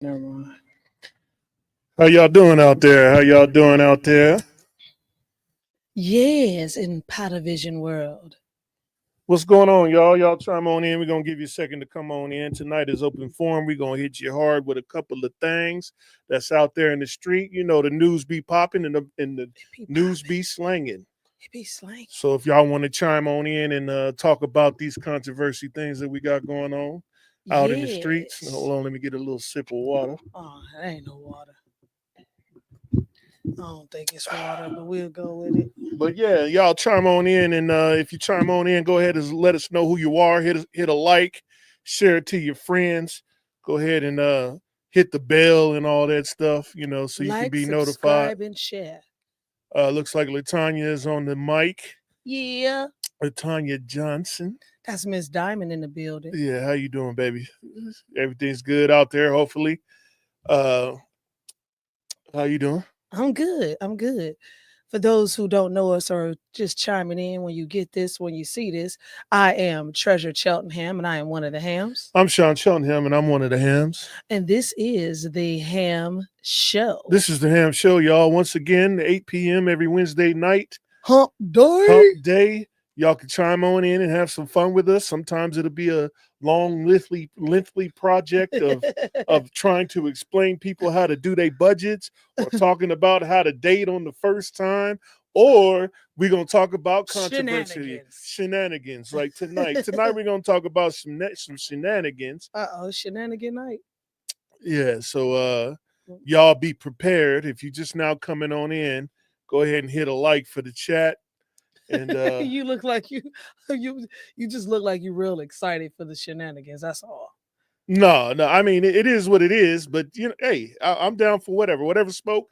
Never mind. How y'all doing out there? How y'all doing out there? Yes, in Potavision world. What's going on, y'all? Y'all chime on in. We're going to give you a second to come on in. Tonight is open forum. We're going to hit you hard with a couple of things that's out there in the street. You know, the news be popping and the news be slanging. It be slang. So if y'all want to chime on in and talk about these controversy things that we got going on out in the streets. Yes. Hold on, let me get a little sip of water. Oh, that ain't no water. I don't think it's water, but we'll go with it. But yeah, y'all chime on in, and if you chime on in, go ahead and let us know who you are. Hit a like, share it to your friends. Go ahead and hit the bell and all that stuff, you know, so you can be notified. Subscribe, and share. Looks like Latanya is on the mic. Yeah. Latanya Johnson. That's Miss Diamond in the building. Yeah, how you doing, baby? Everything's good out there, hopefully. How you doing? I'm good. For those who don't know us or just chiming in when you get this, when you see this, I am Treasure Cheltenham, and I am one of the hams. I'm Sean Cheltenham, and I'm one of the hams. And this is the Ham Show. This is the Ham Show, y'all. Once again, 8 p.m. every Wednesday night. Hump day. Hump day. Y'all can chime on in and have some fun with us. Sometimes it'll be a long, lengthy project of trying to explain people how to do their budgets, or talking about how to date on the first time, or we're going to talk about controversy shenanigans like tonight. Tonight we're going to talk about some shenanigans. Shenanigan night. Yeah, so y'all be prepared. If you just now coming on in, go ahead and hit a like for the chat. And you look like you just look like you're real excited for the shenanigans. That's all. No. I mean, it is what it is. But you know, hey, I'm down for whatever smoke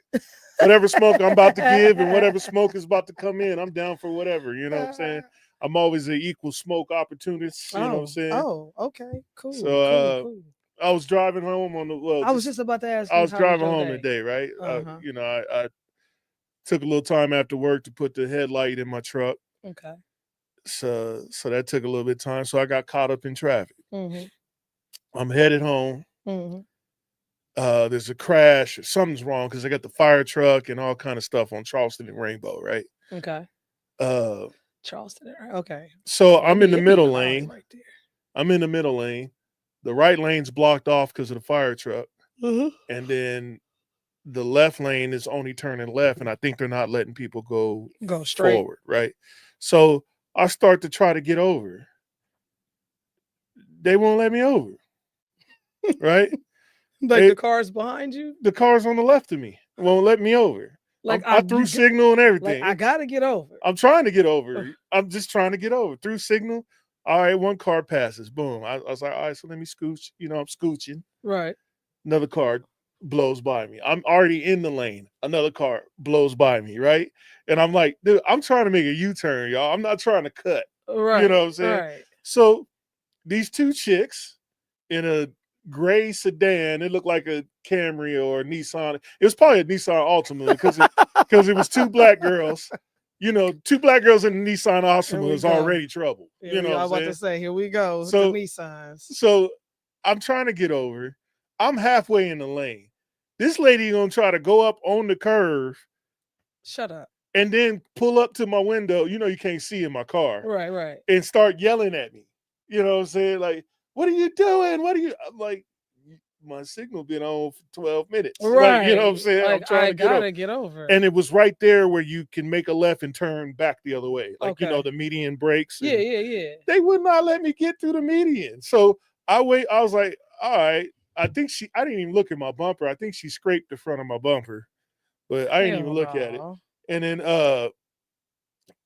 I'm about to give, and whatever smoke is about to come in. I'm down for whatever. You know what I'm saying? I'm always an equal smoke opportunist. You know what I'm saying? Oh, okay, cool. So cool. I was driving home on the. I was just about to ask. I was driving home today, right? You know, I took a little time after work to put the headlight in my truck. Okay. So that took a little bit of time. So I got caught up in traffic. Mm-hmm. I'm headed home. Mm-hmm. There's a crash. Something's wrong because I got the fire truck and all kind of stuff on Charleston and Rainbow, right? Okay. Charleston. Okay. So I'm in the middle lane. Right there. I'm in the middle lane. The right lane's blocked off because of the fire truck. Mm-hmm. And then the left lane is only turning left, and I think they're not letting people go straight forward, right? So I start to try to get over. They won't let me over, right? The car's behind you? The car's on the left of me. Won't let me over. Like I threw signal and everything. Like I got to get over. I'm trying to get over. I'm just trying to get over. Through signal. All right, one car passes. Boom. I was like, all right, so let me scooch. You know, I'm scooching. Right. Another car blows by me. I'm already in the lane. Another car blows by me, right? And I'm like, dude, I'm trying to make a U-turn, y'all. I'm not trying to cut. Right. You know what I'm saying? Right. So these two chicks in a gray sedan, it looked like a Camry or a Nissan. It was probably a Nissan Altima because it was two black girls. You know, two black girls in a Nissan Altima is already trouble. I was about to say, here we go. So, the Nissans. So I'm trying to get over. I'm halfway in the lane. This lady gonna try to go up on the curve. Shut up. And then pull up to my window. You know, you can't see in my car. Right. And start yelling at me. You know what I'm saying? Like, what are you doing? I'm like, my signal been on for 12 minutes. Right. Like, you know what I'm saying? Like, I'm trying to get over. And it was right there where you can make a left and turn back the other way. Like, you know, the median brakes. Yeah. They would not let me get through the median. So I was like, all right. I didn't even look at my bumper. I think she scraped the front of my bumper. But I didn't even look at it. And then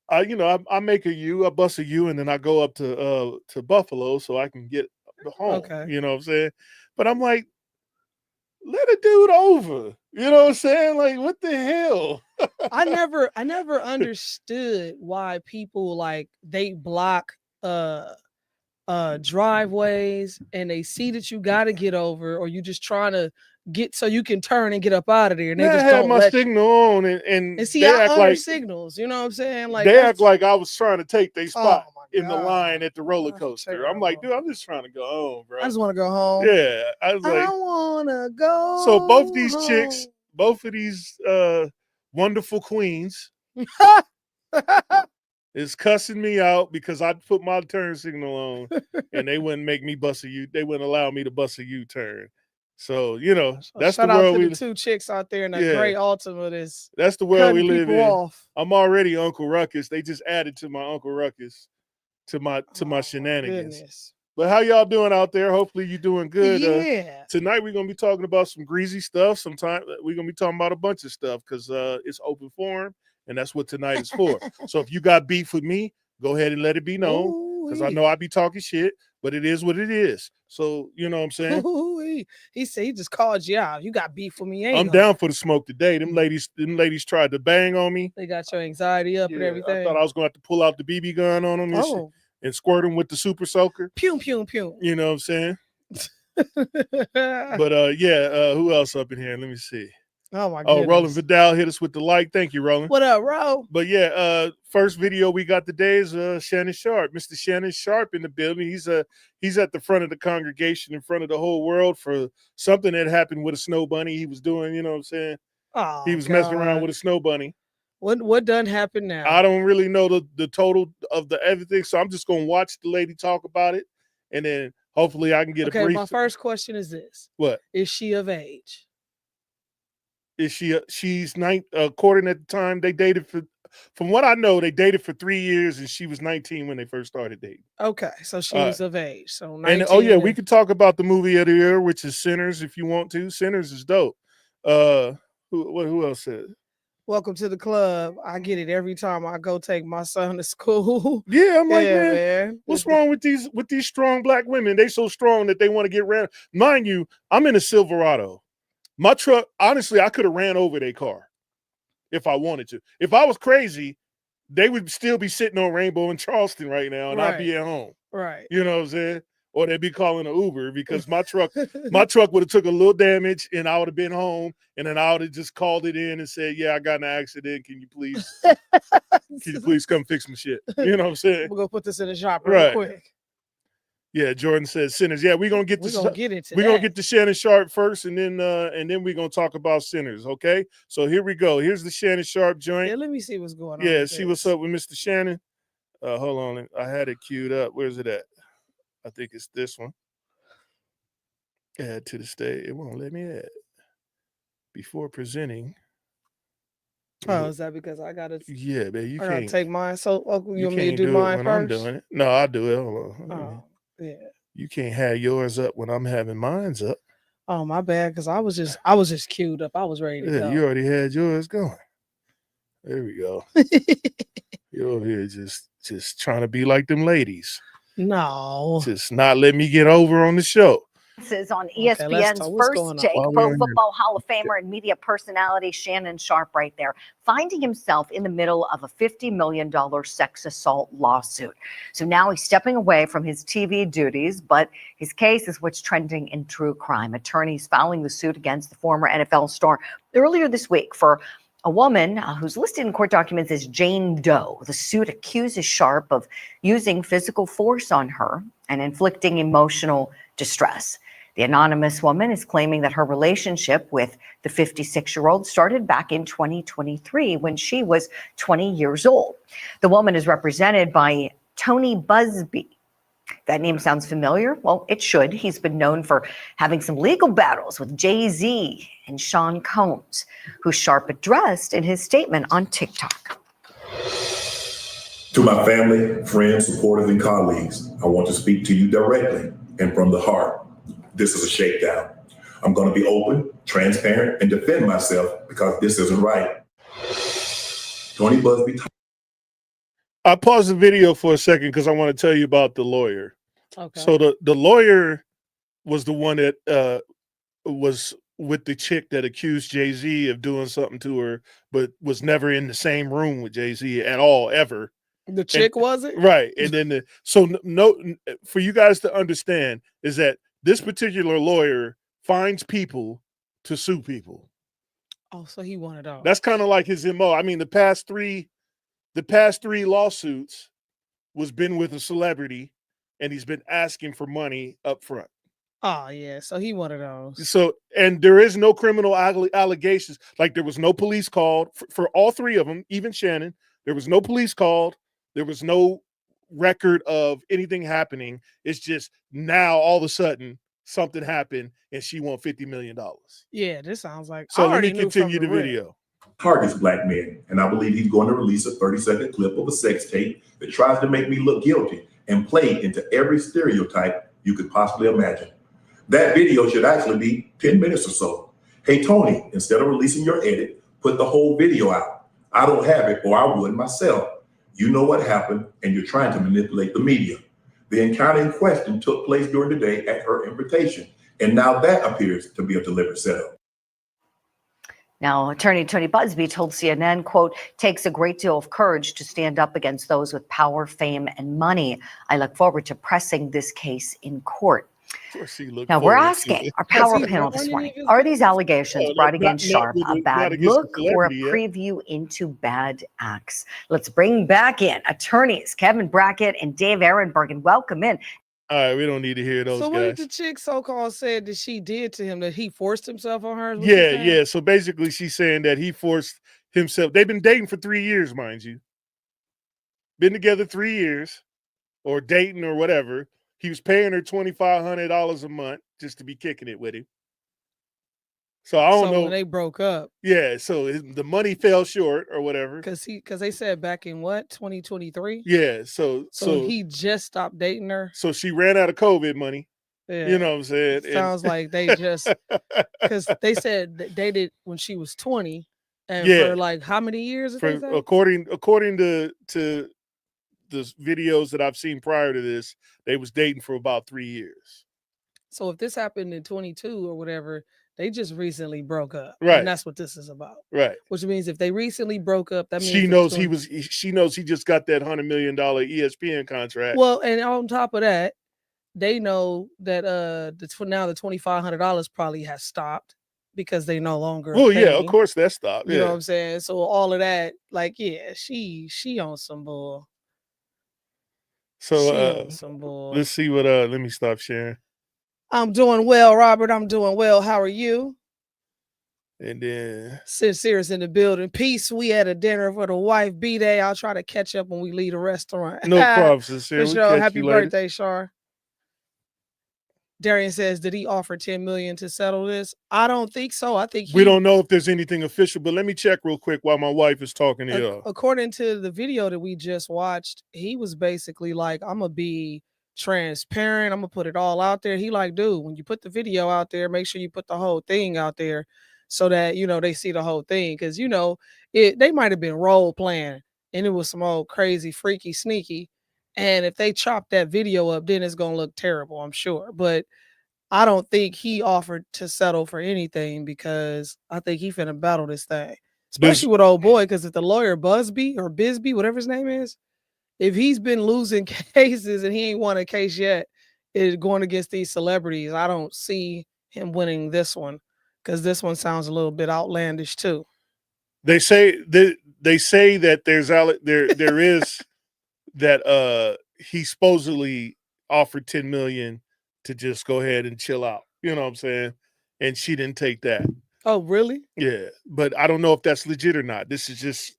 I make a U, I bust a U, and then I go up to Buffalo so I can get home. Okay. You know what I'm saying? But I'm like, let a dude over. You know what I'm saying? Like, what the hell? I never understood why people like they block driveways and they see that you got to get over or you just trying to get so you can turn and get up out of there and they Man, I just had don't my let you. signal on, and And see, they I act honor like signals, you know what I'm saying? Like they act that's like I was trying to take their oh spot my in the god. line at the roller That's coaster. I'm like, terrible. dude, I'm just trying to go home, I bro. just want to go home. Yeah, I was I like, wanna so both go these chicks, home. both of these wonderful queens is cussing me out because I put my turn signal on, and they wouldn't make me bust a U. They wouldn't allow me to bust a U-turn. So So that's the shout out world to the we. two chicks out there in that Yeah, gray Altima that's that's the world we cutting live people in. off. I'm already Uncle Ruckus. They just added to my Uncle Ruckus to my Oh my shenanigans. goodness. But how y'all doing out there? Hopefully you're doing good. Yeah. Tonight we're gonna be talking about some greasy stuff. Sometime we're gonna be talking about a bunch of stuff because it's open forum, and that's what tonight is for. So if you got beef with me, go ahead and let it be known because I know I be talking shit, but it is what it is. So you know what I'm saying. He said he just called you out. You got beef with me, ain't I'm gonna. down for the smoke today. Them ladies tried to bang on me. They got your anxiety up and Yeah, I thought everything. I was going to have to pull out the BB gun on them Oh, and squirt them with the super soaker. pew pew pew. You know what I'm saying? But who else up in here? Let me see. Oh my Oh, goodness. Roland Vidal hit us with the like. Thank you, Roland. What up, Ro? But yeah, first video we got today is Shannon Sharpe, Mr. Shannon Sharpe in the building. He's at the front of the congregation, in front of the whole world for something that happened with a snow bunny. He was doing, you know what I'm saying? Oh, He was God. messing around with a snow bunny. What done happened now? I don't really know the total of the everything, so I'm just gonna watch the lady talk about it, and then hopefully I can get a brief. My first question is this: What is she of age? is she? She's 9. According at the time they dated for, from what I know, they dated for 3 years, and she was 19 when they first started dating. Okay, so she's of age. So 19. And oh yeah, we could talk about the movie of the year, which is Sinners, if you want to. Sinners is dope. Who else said? Welcome to the club. I get it every time I go take my son to school. Yeah, I'm like, man, what's wrong with these strong black women? They so strong that they want to get ran. Mind you, I'm in a Silverado. My truck, honestly, I could have ran over their car if I wanted to. If I was crazy, they would still be sitting on Rainbow in Charleston right now, and I'd be at home. Right. You know what I'm saying? Or they'd be calling an Uber because my truck would have took a little damage and I would have been home, and then I would have just called it in and said, yeah, I got in an accident. Can you please come fix my shit? You know what I'm saying? We're gonna put this in the shop real quick. Yeah, Jordan says Sinners. Yeah, we're gonna get gonna get to Shannon Sharpe first, and then we're gonna talk about Sinners. Okay, so here we go. Here's the Shannon Sharpe joint. Yeah, let me see what's going on. Yeah, see what's up with Mr. Shannon. Hold on, I had it queued up. Where's it at? I think it's this one. Add to the stage. It won't let me add. Before presenting. Oh, is that because I gotta? Yeah, man, you gotta can't take mine. So, you want me to do mine it when first? I'm doing it. No, I'll do it. Hold on. Oh, yeah. You can't have yours up when I'm having mine's up. Oh, my bad. Because I was just queued up. I was ready to go. You already had yours going. There we go. You're over here just trying to be like them ladies. No. Just not let me get over on the show. This is on ESPN's First Take. Pro Football Hall of Famer and media personality Shannon Sharpe right there, finding himself in the middle of a $50 million sex assault lawsuit. So now he's stepping away from his TV duties, but his case is what's trending in true crime. Attorneys filing the suit against the former NFL star earlier this week for a woman who's listed in court documents as Jane Doe. The suit accuses Sharpe of using physical force on her and inflicting emotional distress. The anonymous woman is claiming that her relationship with the 56-year-old started back in 2023 when she was 20 years old. The woman is represented by Tony Busby. That name sounds familiar? Well, it should. He's been known for having some legal battles with Jay-Z and Sean Combs, who Sharpe addressed in his statement on TikTok. To my family, friends, supporters, and colleagues, I want to speak to you directly and from the heart. This is a shakedown. I'm going to be open, transparent, and defend myself because this isn't right. Tony Busby. I paused the video for a second because I want to tell you about the lawyer. Okay. So the lawyer was the one that was with the chick that accused Jay-Z of doing something to her, but was never in the same room with Jay-Z at all, ever. The chick wasn't? Right. And then for you guys to understand is that this particular lawyer finds people to sue people. Oh, so he wanted all. That's kind of like his MO. I mean, the past three lawsuits was been with a celebrity, and he's been asking for money up front. Oh yeah, so he one of those. So, and there is no criminal allegations. Like there was no police called for all three of them, even Shannon. There was no police called. There was no record of anything happening. It's just now all of a sudden something happened and she won $50 million. Yeah, this sounds like. So let me continue the video. Targets black men, and I believe he's going to release a 30-second clip of a sex tape that tries to make me look guilty and play into every stereotype you could possibly imagine. That video should actually be 10 minutes or so. Hey, Tony, instead of releasing your edit, put the whole video out. I don't have it, or I would myself. You know what happened, and you're trying to manipulate the media. The encounter in question took place during the day at her invitation, and now that appears to be a deliberate setup. Now, attorney Tony Buzbee told CNN, quote, takes a great deal of courage to stand up against those with power, fame, and money. I look forward to pressing this case in court. Now, we're asking our power panel this morning, are these allegations brought against Sharpe a bad look or a preview into bad acts? Let's bring back in attorneys Kevin Brackett and Dave Ehrenberg and welcome in. All right, we don't need to hear those guys. So what did the chick so-called said that she did to him, that he forced himself on her? Yeah. So basically she's saying that he forced himself. They've been dating for 3 years, mind you. Been together 3 years or dating or whatever. He was paying her $2,500 a month just to be kicking it with him. So I don't know. When they broke up. Yeah, so the money fell short or whatever. Because they said back in what, 2023? Yeah, so he just stopped dating her. So she ran out of COVID money. Yeah. You know what I'm saying? Sounds like they just, because they said they dated when she was 20, and for like how many years? According to the videos that I've seen prior to this, they was dating for about 3 years. So if this happened in 22 or whatever, they just recently broke up. Right. And that's what this is about. Right. Which means if they recently broke up, that means she knows he just got that $100 million ESPN contract. Well, and on top of that, they know that now the $2,500 probably has stopped because they no longer. Well, yeah, of course that stopped. You know what I'm saying? So all of that, like, yeah, she on some bull. So let's see what let me stop sharing. I'm doing well, Robert. I'm doing well. How are you? And then Sincere's in the building. Peace. We had a dinner for the wife B-Day. I'll try to catch up when we leave the restaurant. No problem, Sincere. Happy birthday, Shar. Darian says, did he offer $10 million to settle this? I don't think so. I think we don't know if there's anything official, but let me check real quick while my wife is talking to y'all. According to the video that we just watched, he was basically like, I'm gonna be transparent. I'm gonna put it all out there. He like, dude, when you put the video out there, make sure you put the whole thing out there so that, they see the whole thing. Cause they might have been role playing and it was some old crazy, freaky, sneaky. And if they chop that video up, then it's going to look terrible, I'm sure. But I don't think he offered to settle for anything because I think he finna battle this thing, especially with old boy. Because if the lawyer Busby or Bisbee, whatever his name is, if he's been losing cases and he ain't won a case yet, is going against these celebrities, I don't see him winning this one because this one sounds a little bit outlandish too. They say that there is. That he supposedly offered $10 million to just go ahead and chill out. You know what I'm saying? And she didn't take that. Oh, really? Yeah. But I don't know if that's legit or not. This is just,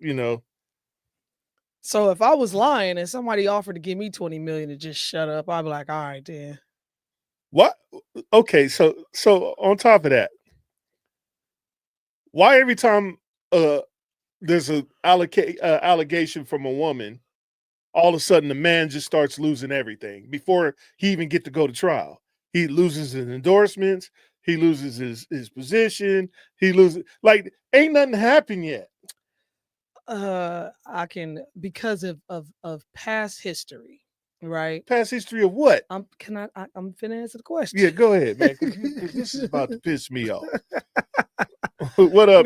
So if I was lying and somebody offered to give me $20 million to just shut up, I'd be like, all right, then. What? Okay. So on top of that, why every time there's an allegation from a woman, all of a sudden the man just starts losing everything before he even get to go to trial? He loses his endorsements. He loses his position. He loses, like, ain't nothing happened yet. I can, because of past history, right? Past history of what? I'm finna answer the question. Yeah, go ahead, man, because this is about to piss me off. What up,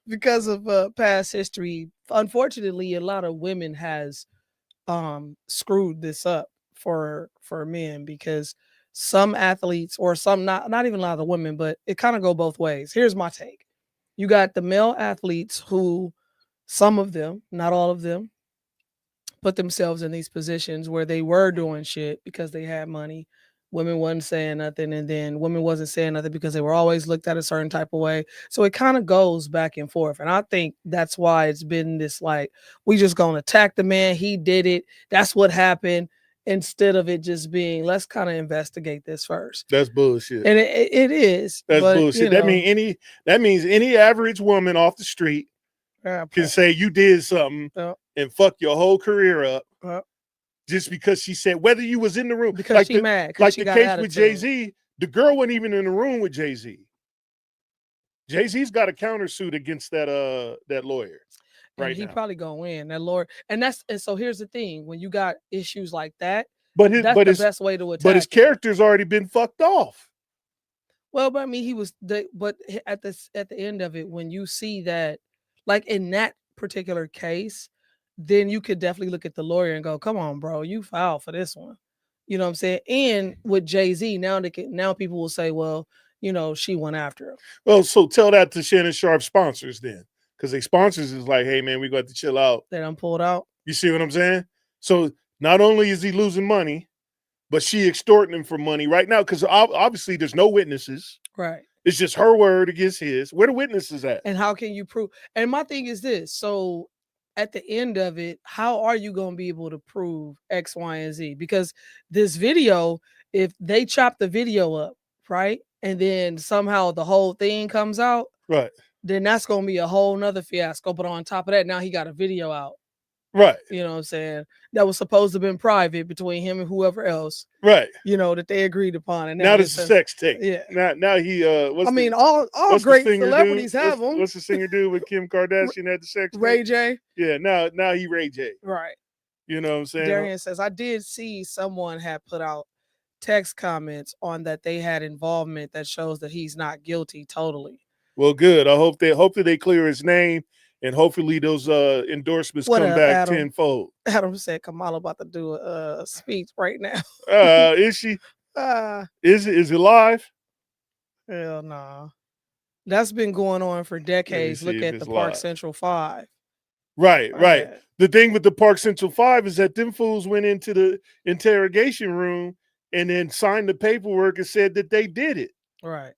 because of past history, unfortunately, a lot of women has screwed this up for men, because some athletes, or some, not even a lot of women, but it kind of go both ways. Here's my take. You got the male athletes who, some of them, not all of them, put themselves in these positions where they were doing shit because they had money. Women wasn't saying nothing, and then women wasn't saying nothing because they were always looked at a certain type of way. So it kind of goes back and forth. And I think that's why it's been this, like, we just gonna attack the man. He did it. That's what happened. Instead of it just being, let's kind of investigate this first. That's bullshit. And it is. That's but, bullshit. You know, that means any average woman off the street can say you did something and fuck your whole career up just because she said, whether you was in the room. Because she mad. Like the case with Jay-Z, the girl wasn't even in the room with Jay-Z. Jay-Z's got a countersuit against that lawyer. And he probably gonna win, that lawyer. And so here's the thing: when you got issues like that, that's the best way to attack. But his character's already been fucked off. Well, but I mean, but at the end of it, when you see that, like in that particular case, then you could definitely look at the lawyer and go, "Come on, bro, you filed for this one." You know what I'm saying? And with Jay-Z, now people will say, "Well, you know, she went after him." Well, so tell that to Shannon Sharpe sponsors then, because they sponsors is like, "Hey, man, we got to chill out." They done pulled out. You see what I'm saying? So not only is he losing money, but she extorting him for money right now, because obviously there's no witnesses. Right. It's just her word against his. Where the witnesses at? And how can you prove? And my thing is this. So at the end of it, how are you going to be able to prove X, Y, and Z? Because this video, if they chop the video up, right, and then somehow the whole thing comes out, right, then that's going to be a whole nother fiasco. But on top of that, now he got a video out. Right. You know what I'm saying? That was supposed to have been private between him and whoever else. Right. You know, that they agreed upon. And now there's a sex tape. Yeah. Now he all great celebrities have them. What's the singer dude with Kim Kardashian had the sex tape? Ray J. Yeah, now he Ray J. Right. You know what I'm saying? Darian says, I did see someone had put out text comments on that they had involvement that shows that he's not guilty totally. Well, good. I hope that they clear his name. And hopefully those endorsements come back tenfold. Adam said Kamala about to do a speech right now. Is she? Is it live? Hell nah. That's been going on for decades. Look at the Park Central 5. Right. The thing with the Park Central 5 is that them fools went into the interrogation room and then signed the paperwork and said that they did it. Right.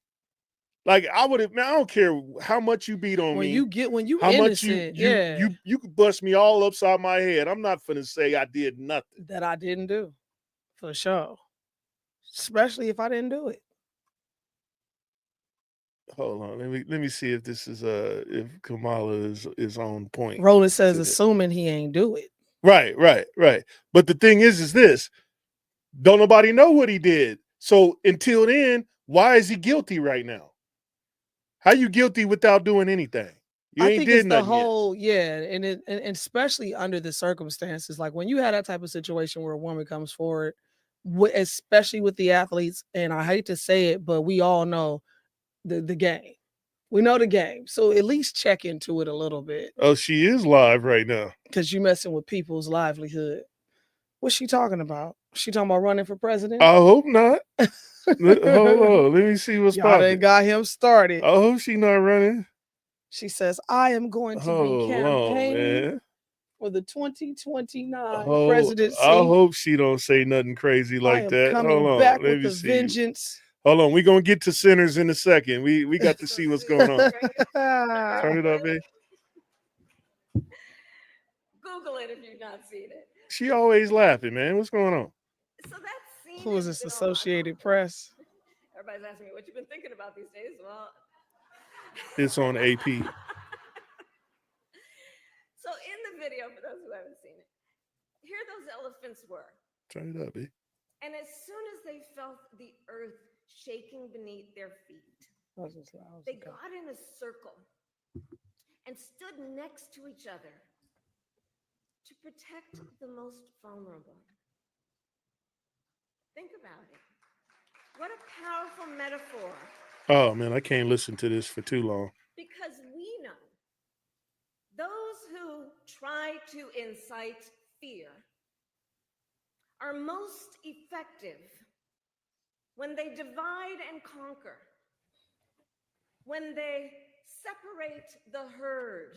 Like I would have, man. I don't care how much you beat on me. When you how innocent, much you could bust me all upside my head. I'm not finna say I did nothing that I didn't do, for sure. Especially if I didn't do it. Hold on, let me see if this is if Kamala is on point. Roland says, assuming he ain't do it. Right. But the thing is this: don't nobody know what he did. So until then, why is he guilty right now? How you guilty without doing anything? You ain't did nothing the whole yet. And especially under the circumstances, like when you had that type of situation where a woman comes forward, especially with the athletes, and I hate to say it, but we all know the game. We know the game, so at least check into it a little bit. Oh, she is live right now because you messing with people's livelihood. What's she talking about? She talking about running for president? I hope not. Hold on, let me see what's popping. Y'all got him started. I hope she not running. She says, I am going to be campaigning for the 2029 presidency. I hope she don't say nothing crazy like that. Hold on, back with the vengeance. Hold on, we're gonna get to sinners in a second. We got to see what's going on. Turn it up, babe. Google it if you've not seen it. She always laughing, man. What's going on? So that scene. Who is this? Associated Press. Everybody's asking me what you've been thinking about these days. Well, it's on AP. So in the video, for those who haven't seen it, here those elephants were. Turn it up, babe. And as soon as they felt the earth shaking beneath their feet, they got in a circle. and stood next to each other to protect the most vulnerable. Think about it. What a powerful metaphor. Oh, man, I can't listen to this for too long. Because we know those who try to incite fear are most effective when they divide and conquer, when they separate the herd,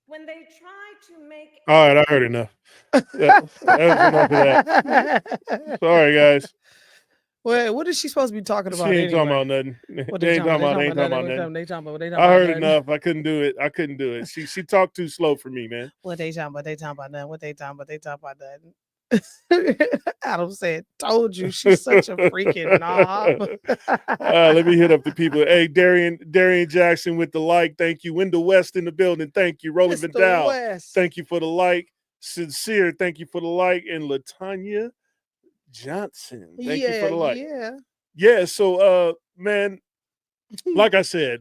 when they try to make... All right, I heard enough. Yeah, that was enough of that. Sorry, guys. Wait, what is she supposed to be talking about? She ain't anyway? talking about nothing. What They ain't talking about nothing. They talking about I heard enough. I couldn't do it. She talked too slow for me, man. What they talking about? They talking about nothing. What they talking about? They talking about nothing. Adam said, "Told you, she's such a freaking knob." Let me hit up the people. Hey, Darian Jackson with the like. Thank you. Wendell West in the building. Thank you. Roland Vidal. Thank you for the like. Sincere. Thank you for the like. And Latanya Johnson. Thank you for the like. Yeah. So, man, like I said,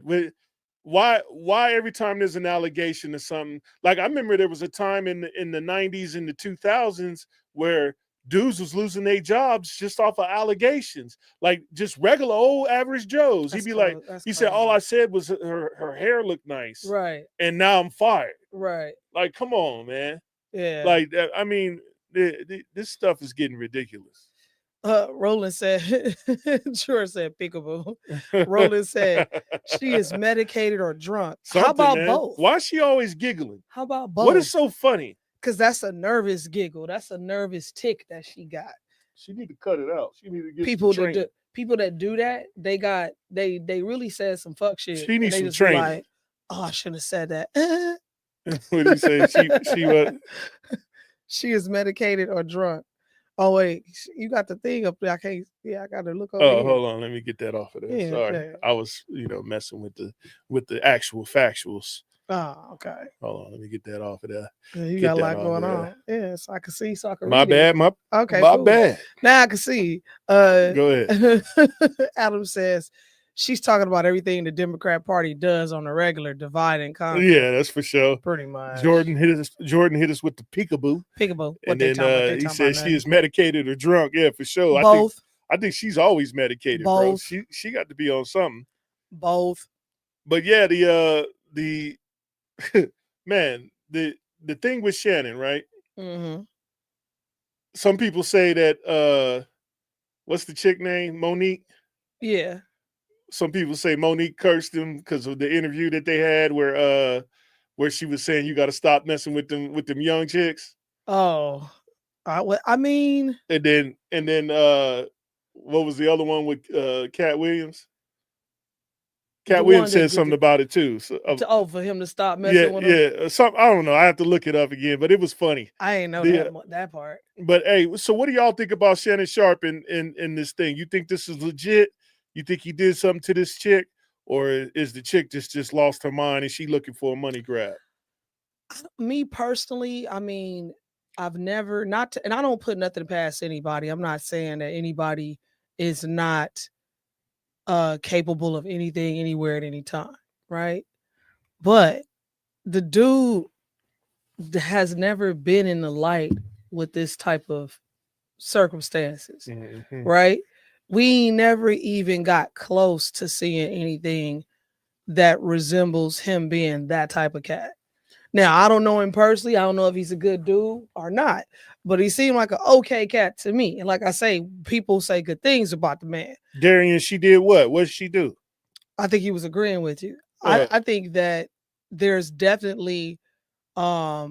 why every time there's an allegation or something, like I remember there was a time in the 90s and the 2000s where dudes was losing their jobs just off of allegations, like just regular old average Joes. He'd be like, he said, all I said was her hair looked nice. Right. And now I'm fired. Right. Like, come on, man. Yeah. Like, I mean, this stuff is getting ridiculous. Roland said, sure said peekaboo. Roland said, she is medicated or drunk. How about both? Why is she always giggling? How about both? What is so funny? Because that's a nervous giggle. That's a nervous tick that she got. She need to cut it out. She need to get people that do that. They really said some fuck shit. She needs some training. Like, oh, I shouldn't have said that. What did you say? She what? She is medicated or drunk. Oh wait, you got the thing up there. I can't. Yeah, I got to look over. Oh, hold on. Let me get that off of there. Yeah, sorry, okay. I was messing with the actual factuals. Oh, okay. Hold on, let me get that off of there. Yeah, you got a lot going on. Yeah, so I can see. So I can. My bad. My bad. Now I can see. Go ahead. Adam says she's talking about everything the Democrat Party does on a regular, divide and conquer. Yeah, that's for sure. Pretty much. Jordan hit us with the peekaboo. Peekaboo. And then he said she is medicated or drunk. Yeah, for sure. Both. I think she's always medicated, Both. bro. She got to be on something. Both. But yeah, the man, the thing with Shannon, right? Mm-hmm. Some people say that what's the chick name? Monique? Yeah. Some people say Monique cursed him because of the interview that they had where she was saying you got to stop messing with them young chicks. Oh, I mean, and then what was the other one with Cat Williams? Cat Williams said something about it too. So, for him to stop messing with him. Yeah, I don't know. I have to look it up again, but it was funny. I ain't know that part. But hey, so what do y'all think about Shannon Sharpe in this thing? You think this is legit? You think he did something to this chick, or is the chick just lost her mind and she looking for a money grab? Me personally, I mean, I've never and I don't put nothing past anybody. I'm not saying that anybody is not capable of anything, anywhere, at any time, right? But the dude has never been in the light with this type of circumstances, right? We never even got close to seeing anything that resembles him being that type of cat. Now, I don't know him personally. I don't know if he's a good dude or not, but he seemed like an okay cat to me. And like I say, people say good things about the man. Darian, she did what? What did she do? I think he was agreeing with you. I think that there's definitely a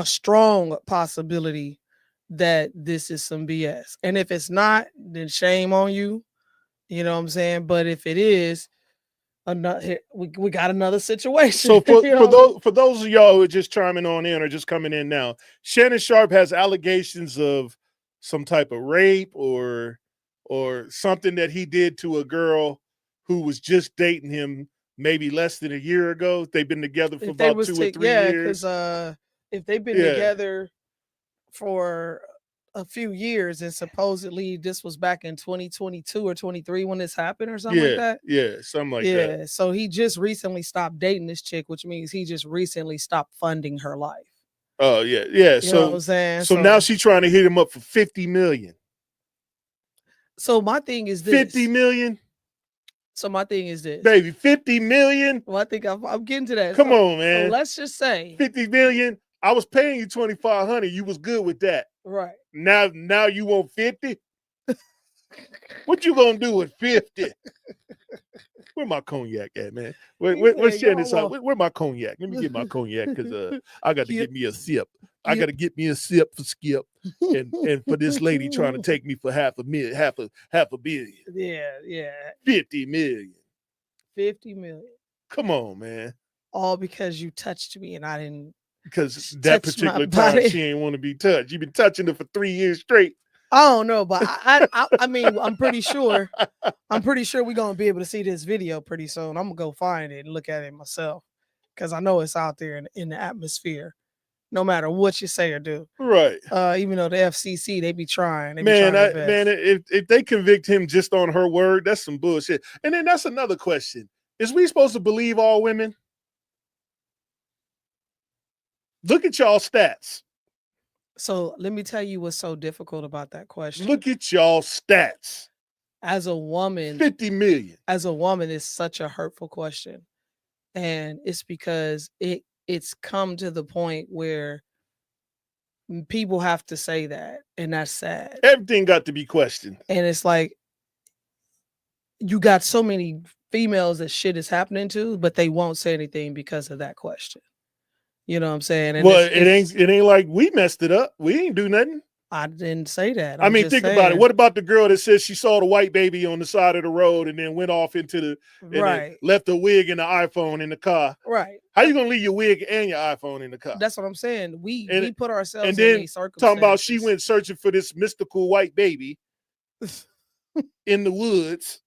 strong possibility that this is some BS. And if it's not, then shame on you. You know what I'm saying? But if it is, we got another situation. So for those of y'all who are just chiming on in or just coming in now, Shannon Sharpe has allegations of some type of rape or something that he did to a girl who was just dating him maybe less than a year ago. They've been together for about 2 or 3 years. Yeah, because if they've been together for a few years, and supposedly this was back in 2022 or 23 when this happened or something like that. Yeah, something like that. Yeah, so he just recently stopped dating this chick, which means he just recently stopped funding her life. Oh yeah. You know what I'm saying? So now she's trying to hit him up for 50 million. So my thing is this. 50 million? So my thing is this. Baby, 50 million? Well, I think I'm getting to that. Come on, man. So let's just say 50 million. I was paying you 2,500. You was good with that. Right. Now you want 50? What you gonna do with 50? Where my cognac at, man? Where's Shannon's house? Where my cognac? Let me get my cognac because I got to get me a sip. I got to get me a sip for Skip and for this lady trying to take me for half a billion. Yeah. 50 million. 50 million. Come on, man. All because you touched me and I didn't. Because that particular time she ain't want to be touched. You've been touching her for 3 years straight. I don't know, but I mean, I'm pretty sure we're gonna be able to see this video pretty soon. I'm gonna go find it and look at it myself because I know it's out there in the atmosphere. No matter what you say or do, right? Even though the FCC they be trying, man, if they convict him just on her word, that's some bullshit. And then that's another question: is we supposed to believe all women? Look at y'all stats. So let me tell you what's so difficult about that question. Look at y'all stats. As a woman, 50 million. As a woman, it's such a hurtful question. And it's because it's come to the point where people have to say that, and that's sad. Everything got to be questioned. And it's like you got so many females that shit is happening to, but they won't say anything because of that question. You know what I'm saying? And well, it ain't like we messed it up. We ain't do nothing. I didn't say that. I mean, think about it. What about the girl that says she saw the white baby on the side of the road and then went off into the and left a wig and the iPhone in the car? Right. How you gonna leave your wig and your iPhone in the car? That's what I'm saying. We put ourselves and then in these circumstances. Talking about she went searching for this mystical white baby in the woods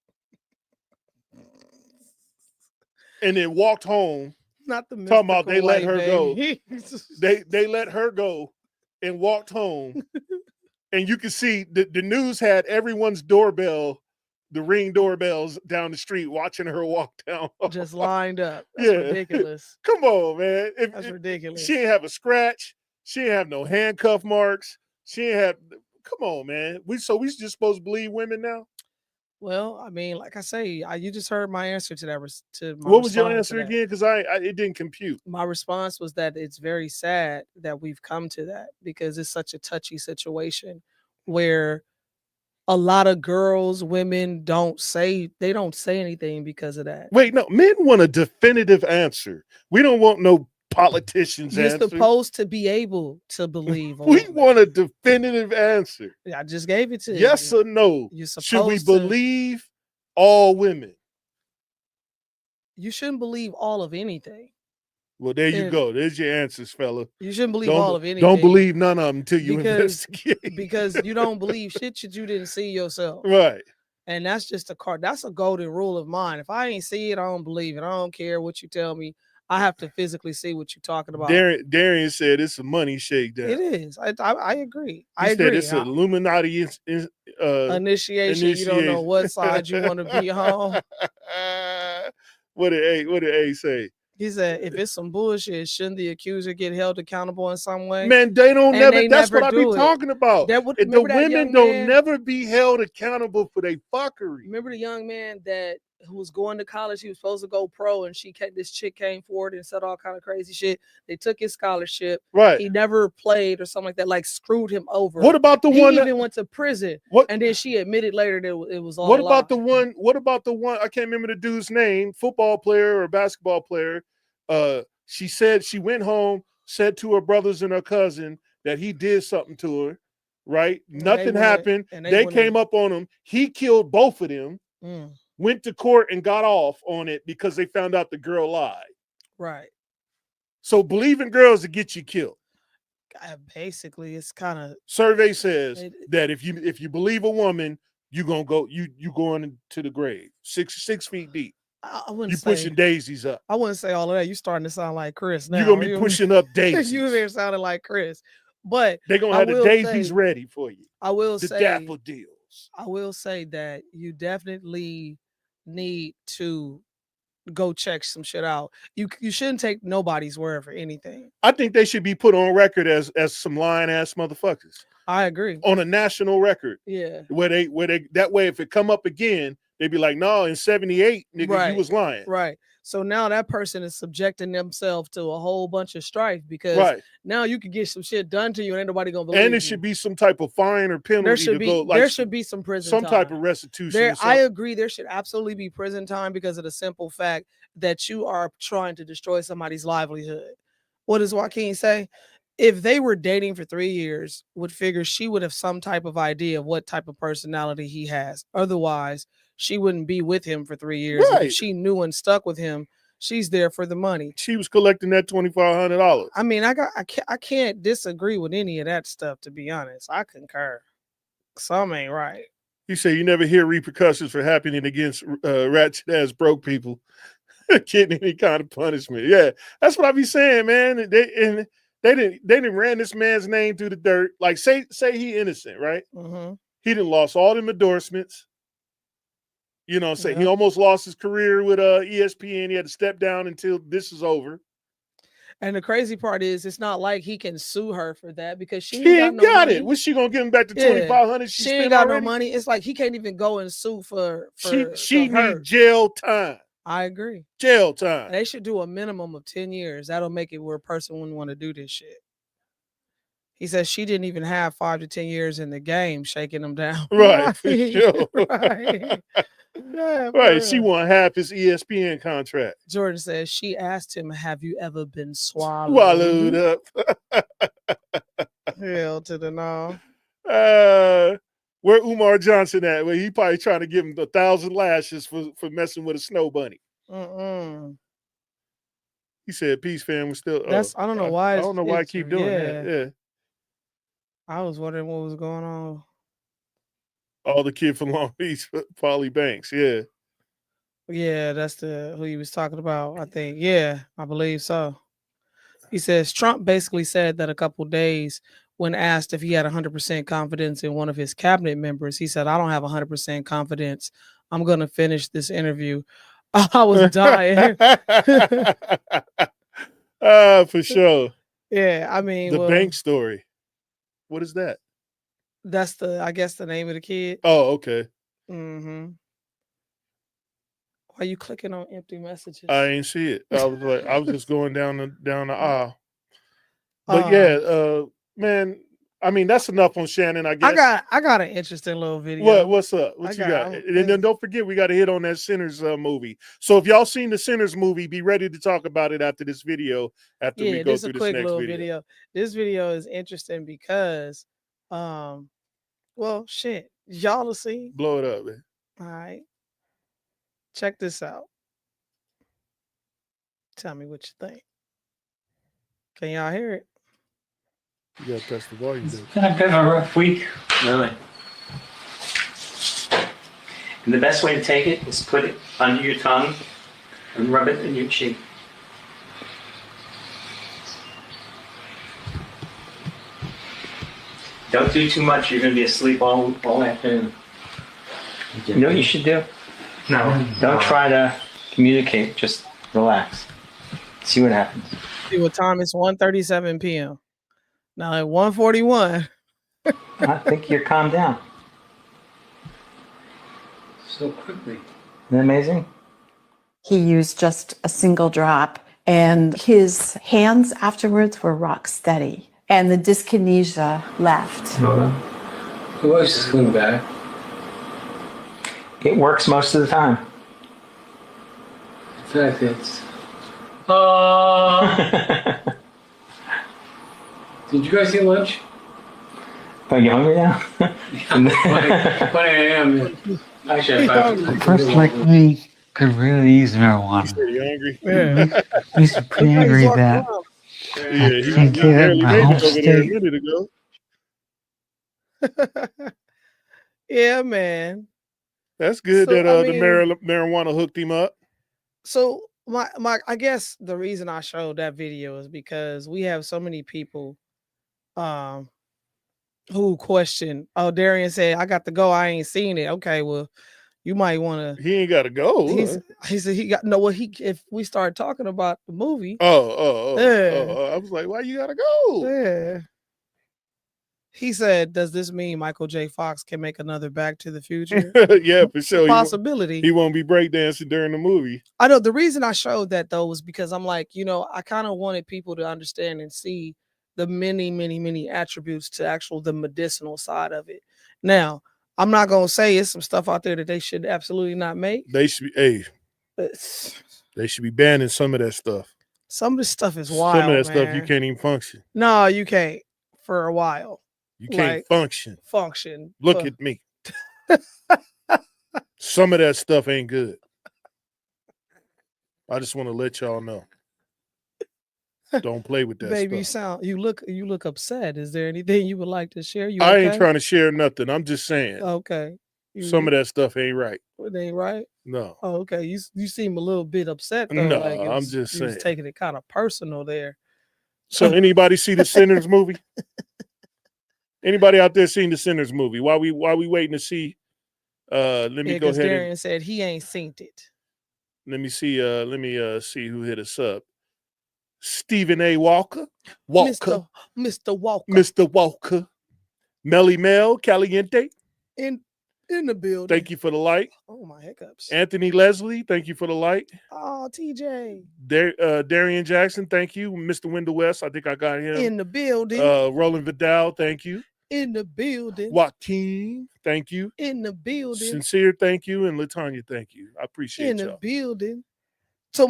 and then walked home. Not the talking about they let her go. They let her go and walked home. And you can see the news had everyone's doorbell, the Ring doorbells down the street watching her walk down. Just lined up. That's ridiculous. Come on, man. That's ridiculous. She didn't have a scratch. She didn't have no handcuff marks. She didn't have. Come on, man. We just supposed to believe women now? Well, I mean, like I say, you just heard my answer to that. What was your answer again? Because it didn't compute. My response was that it's very sad that we've come to that because it's such a touchy situation where a lot of girls, women don't say anything because of that. Wait, no, men want a definitive answer. We don't want no politicians' You're answer. supposed to be able to believe. We want a definitive answer. I just gave it to you. Yes or no? Should we believe all women? You shouldn't believe all of anything. Well, there you go. There's your answers, fella. You shouldn't believe all of anything. Don't believe none of them until you investigate. Because you don't believe shit that you didn't see yourself. Right. And that's just that's a golden rule of mine. If I ain't see it, I don't believe it. I don't care what you tell me. I have to physically see what you're talking about. Darian said it's a money shakedown. It is. I agree. He said it's an Illuminati initiation. You don't know what side you want to be on. What did A say? He said, if it's some bullshit, shouldn't the accuser get held accountable in some way? Man, they don't never. That's what I be talking about. The women don't never be held accountable for their fuckery. Remember the young man who was going to college? He was supposed to go pro, and this chick came forward and said all kind of crazy shit. They took his scholarship. Right. He never played or something like that. Like screwed him over. What about the one? He even went to prison. And then she admitted later that it was all. What about the one? What about the one? I can't remember the dude's name. Football player or basketball player. She said she went home, said to her brothers and her cousin that he did something to her, right? Nothing happened. They came up on him. He killed both of them, went to court and got off on it because they found out the girl lied. Right. So believing girls to get you killed. Basically, it's kind of survey says that if you believe a woman, you're gonna go you going into the grave 6 feet deep. I wouldn't say pushing daisies up. I wouldn't say all of that. You starting to sound like Chris now. You're gonna be pushing up daisies. You there sounding like Chris. But they're gonna I have the will daisies say, ready for you. I will The say, daffodils. I will say that you definitely need to go check some shit out. You shouldn't take nobody's word for anything. I think they should be put on record as some lying ass motherfuckers. I agree. On a national record. Yeah. Where they that way if it come up again, they'd be like, no, in 78, nigga, Right. you was lying. Right. So now that person is subjecting themselves to a whole bunch of strife because now you can get some shit done to you and ain't nobody gonna believe and it you. should be some type of fine or penalty There should to be go like there should be some prison some time. type of restitution. I agree there should absolutely be prison time because of the simple fact that you are trying to destroy somebody's livelihood. What does Joaquin say? If they were dating for 3 years, would figure she would have some type of idea of what type of personality he has. Otherwise, she wouldn't be with him for 3 years. Right. If she knew and stuck with him, she's there for the money. She was collecting that $2,500. I mean, I can't disagree with any of that stuff, to be honest. I concur. Some ain't right. You say you never hear repercussions for happening against ratchet ass broke people getting any kind of punishment. Yeah, that's what I be saying, man. They didn't ran this man's name through the dirt. Like say he innocent, right? Mm-hmm. He didn't lost all them endorsements. You know, say he almost lost his career with ESPN. He had to step down until this is over. And the crazy part is, it's not like he can sue her for that because she ain't got it. What's she gonna give him back the $2,500? She ain't got no money. It's like he can't even go and sue for she need jail time. I agree. Jail time. And they should do a minimum of 10 years. That'll make it where a person wouldn't want to do this shit. He says she didn't even have 5 to 10 years in the game, shaking them down. Right, for sure. Right. Yeah, right. She won half his ESPN contract. Jordan says she asked him, "Have you ever been swallowed?" Swallowed up. Hell to the no. Where Umar Johnson at? Well, he probably trying to give him 1,000 lashes for messing with a snow bunny. He said, "Peace, fam. We're still." I don't know why. I don't know why I keep doing that. Yeah. I was wondering what was going on. All the kid from Long Beach, Polly Banks. Yeah. Yeah, that's who he was talking about. I think. Yeah, I believe so. He says Trump basically said that a couple days when asked if he had 100% confidence in one of his cabinet members, he said, "I don't have 100% confidence. I'm going to finish this interview." I was dying. For sure. Yeah, I mean, the bank story. What is that? That's I guess the name of the kid. Oh, okay. Mm-hmm. Why are you clicking on empty messages? I ain't see it. I was just going down the aisle. But man, I mean, that's enough on Shannon, I guess. I got an interesting little video. What's up? What you got? And then don't forget, we got to hit on that Sinners movie. So if y'all seen the Sinners movie, be ready to talk about it after this video. After we go through this next video. This video is interesting because, well, shit, y'all will see. Blow it up, man. All right, check this out. Tell me what you think. Can y'all hear it? You gotta press the volume. It's been a bit of a rough week, really. And the best way to take it is put it under your tongue and rub it in your cheek. Don't do too much, you're gonna be asleep all afternoon. You know what you should do? No, don't try to communicate, just relax. See what happens. See what time it's 1:37 p.m. Now at 1:41. I think you're calmed down. So quickly. Isn't that amazing? He used just a single drop, and his hands afterwards were rock steady, and the dyskinesia left. The voice is coming back. It works most of the time. In fact, it's... Did you guys eat lunch? Are you hungry now? But I am. Actually, a person like me could really use marijuana. Pretty angry. Yeah. He's pretty angry that I can't get out of my home state. Yeah, man. That's good that the marijuana hooked him up. So I guess the reason I showed that video is because we have so many people who questioned. Oh, Darian said, "I got to go. I ain't seen it." Okay, well, you might want to. He ain't got to go. He said he got no. Well, if we start talking about the movie, I was like, why you gotta go? Yeah. He said, "Does this mean Michael J. Fox can make another Back to the Future?" Yeah, for sure. Possibility. He won't be breakdancing during the movie. I know the reason I showed that though was because I'm like, I kind of wanted people to understand and see the many, many, many attributes to the medicinal side of it. Now, I'm not gonna say it's some stuff out there that they should absolutely not make. They should be, they should be banning some of that stuff. Some of this stuff is wild. Some of that stuff you can't even function. No, you can't for a while. You can't function. Function. Look at me. Some of that stuff ain't good. I just want to let y'all know. Don't play with that Baby, stuff. you look upset. Is there anything you would like to share? I ain't trying to share nothing. I'm just saying. Okay. Some of that stuff ain't right. It ain't right? No. Oh, okay. You seem a little bit upset though. No, like I'm just saying. You was taking it kind of personal there. So anybody see the Sinners movie? Anybody out there seen the Sinners movie? While we waiting to see, let me go ahead. Darian said he ain't seen it. Let me see. Let me see who hit us up. Stephen A. Walker. Mr. Walker. Melly Mel Caliente. In the building. Thank you for the light. Oh, my hiccups. Anthony Leslie, thank you for the light. Oh, TJ. Darian Jackson, thank you. Mr. Wendell West, I think I got him. In the building. Roland Vidal, thank you. In the building. Joaquin, thank you. In the building. Sincere, thank you. And Latanya, thank you. I appreciate y'all. In the building. So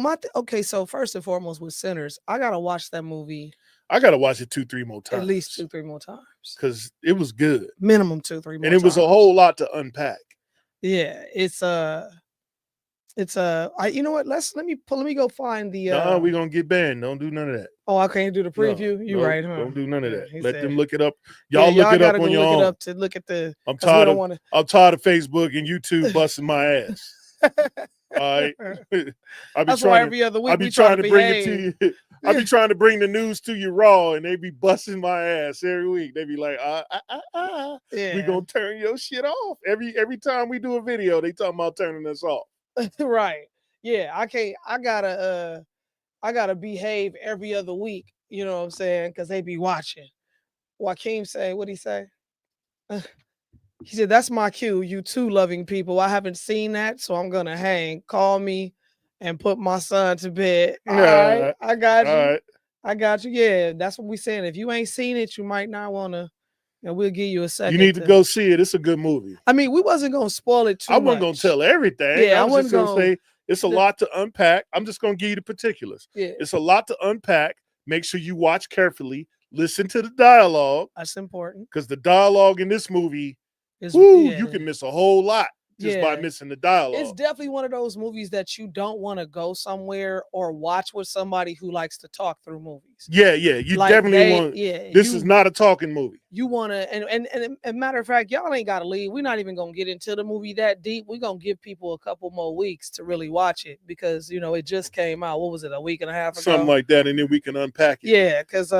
so first and foremost with Sinners, I gotta watch that movie. I gotta watch it 2-3 more times. At least 2-3 more times. Because it was good. Minimum 2-3 more times. And it was a whole lot to unpack. Yeah, it's you know what? Let me go find the No, we're gonna get banned. Don't do none of that. Oh, I can't do the preview. No, You're right, huh? Don't do none of that. Let said, them look it up. Y'all look it up on your own. To look at the I'm tired of Facebook and YouTube busting my ass. All right. That's why every other week I be trying to bring it to you. I be trying to bring the news to you raw, and they be busting my ass every week. They be like, yeah. we gonna turn your shit off. Every time we do a video, they talking about turning us off. Right. Yeah, I gotta behave every other week, you know what I'm saying? Because they be watching. Joaquin say, what'd he say? He said, that's my cue. You two loving people. I haven't seen that, so I'm gonna hang. Call me and put my son to bed. All right. I got you. Right. I got you. Yeah, that's what we saying. If you ain't seen it, you might not want to. And we'll give you a second. You need to go see it. It's a good movie. I mean, we wasn't gonna spoil it too much. I wasn't gonna tell everything. Yeah, I was just gonna say it's a lot to unpack. I'm just gonna give you the particulars. Yeah. It's a lot to unpack. Make sure you watch carefully. Listen to the dialogue. That's important. Because the dialogue in this movie, you can miss a whole lot just by missing the dialogue. It's definitely one of those movies that you don't want to go somewhere or watch with somebody who likes to talk through movies. Yeah. You definitely want. This is not a talking movie. You want to, and matter of fact, y'all ain't got to leave. We're not even gonna get into the movie that deep. We're gonna give people a couple more weeks to really watch it because it just came out. What was it, a week and a half ago? Something like that, and then we can unpack it. Yeah, because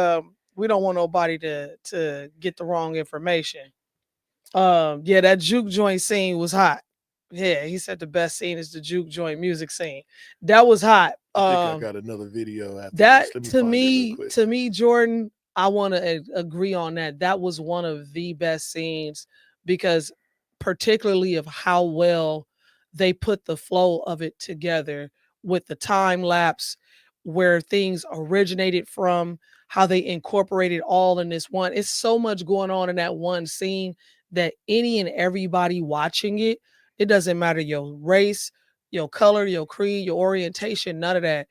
we don't want nobody to get the wrong information. That juke joint scene was hot. Yeah, he said the best scene is the juke joint music scene. That was hot. I think I got another video after that this. to me, Jordan, I want to agree on that. That was one of the best scenes because particularly of how well they put the flow of it together with the time lapse where things originated from, how they incorporated all in this one. It's so much going on in that one scene that any and everybody watching it, it doesn't matter your race, your color, your creed, your orientation, none of that.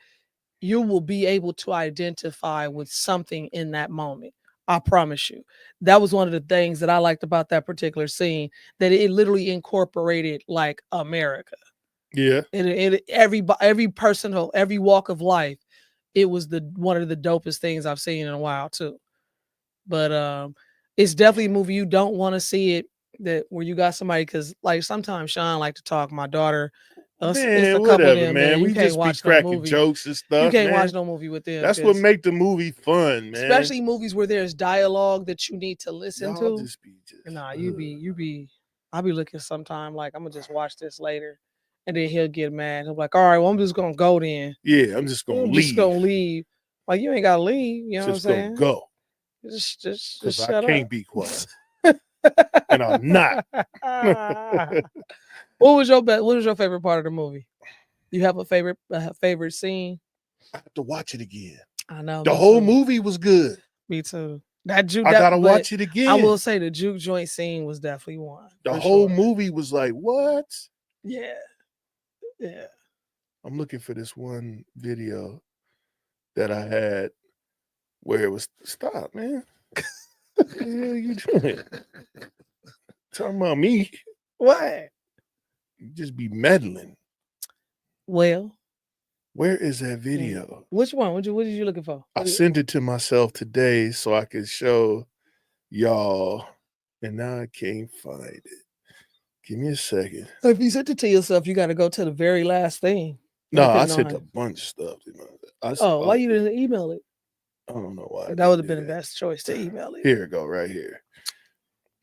You will be able to identify with something in that moment. I promise you. That was one of the things that I liked about that particular scene, that it literally incorporated like America. Yeah. Every person, every walk of life, it was one of the dopest things I've seen in a while too. But it's definitely a movie you don't want to see it where you got somebody, because like sometimes Sean like to talk. My daughter, It's a couple whatever, of them, man. We You can't just be watch no cracking movie. jokes and stuff. You can't man. watch no movie with them. That's what make the movie fun, man. Especially movies where there's dialogue that you need to listen Y'all to. just be Nah, I'll be looking sometime like I'm gonna just watch this later, and then he'll get mad. He'll be like, all right, well, I'm just gonna go then. Yeah, I'm just gonna leave. Just gonna leave. Like you ain't gotta leave. You know just what I'm saying? Go. Just Because shut I up. can't be quiet. And I'm not. What was your favorite part of the movie? You have a favorite scene? I have to watch it again. I know. The whole movie was good. Me too. I gotta watch it again. I will say the juke joint scene was definitely one. The whole movie was like, what? Yeah. Yeah. I'm looking for this one video that I had where it was stop, man. What the hell you doing? Talking about me. What? You just be meddling. Well, where is that video? Which one? What did you looking for? I sent it to myself today so I could show y'all, and now I can't find it. Give me a second. If you sent it to yourself, you got to go to the very last thing. No, I sent a bunch of stuff. Why you didn't email it? I don't know why. That would have been the best choice to email it. Here it go, right here.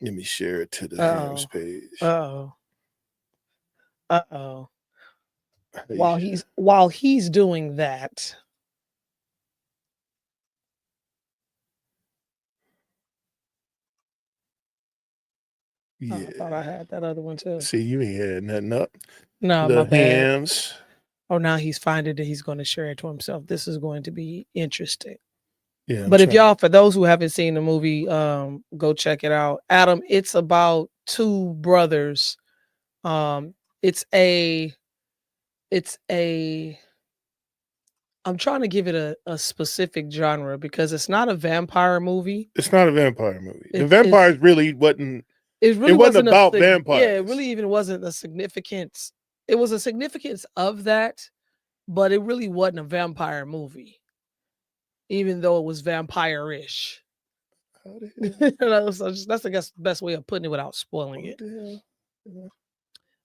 Let me share it to the Hams page. While he's doing that, yeah, I thought I had that other one too. See, you ain't had nothing up. No, the my bad. Hams. Oh, now he's finding that he's going to share it to himself. This is going to be interesting. Yeah, but if y'all, for those who haven't seen the movie, go check it out. Adam, it's about two brothers. It's a I'm trying to give it a specific genre because it's not a vampire movie. It's not a vampire movie. The vampires really wasn't. It wasn't about vampires. Yeah, it really even wasn't a significance. It was a significance of that, but it really wasn't a vampire movie, even though it was vampire-ish. So that's, I guess, the best way of putting it without spoiling it.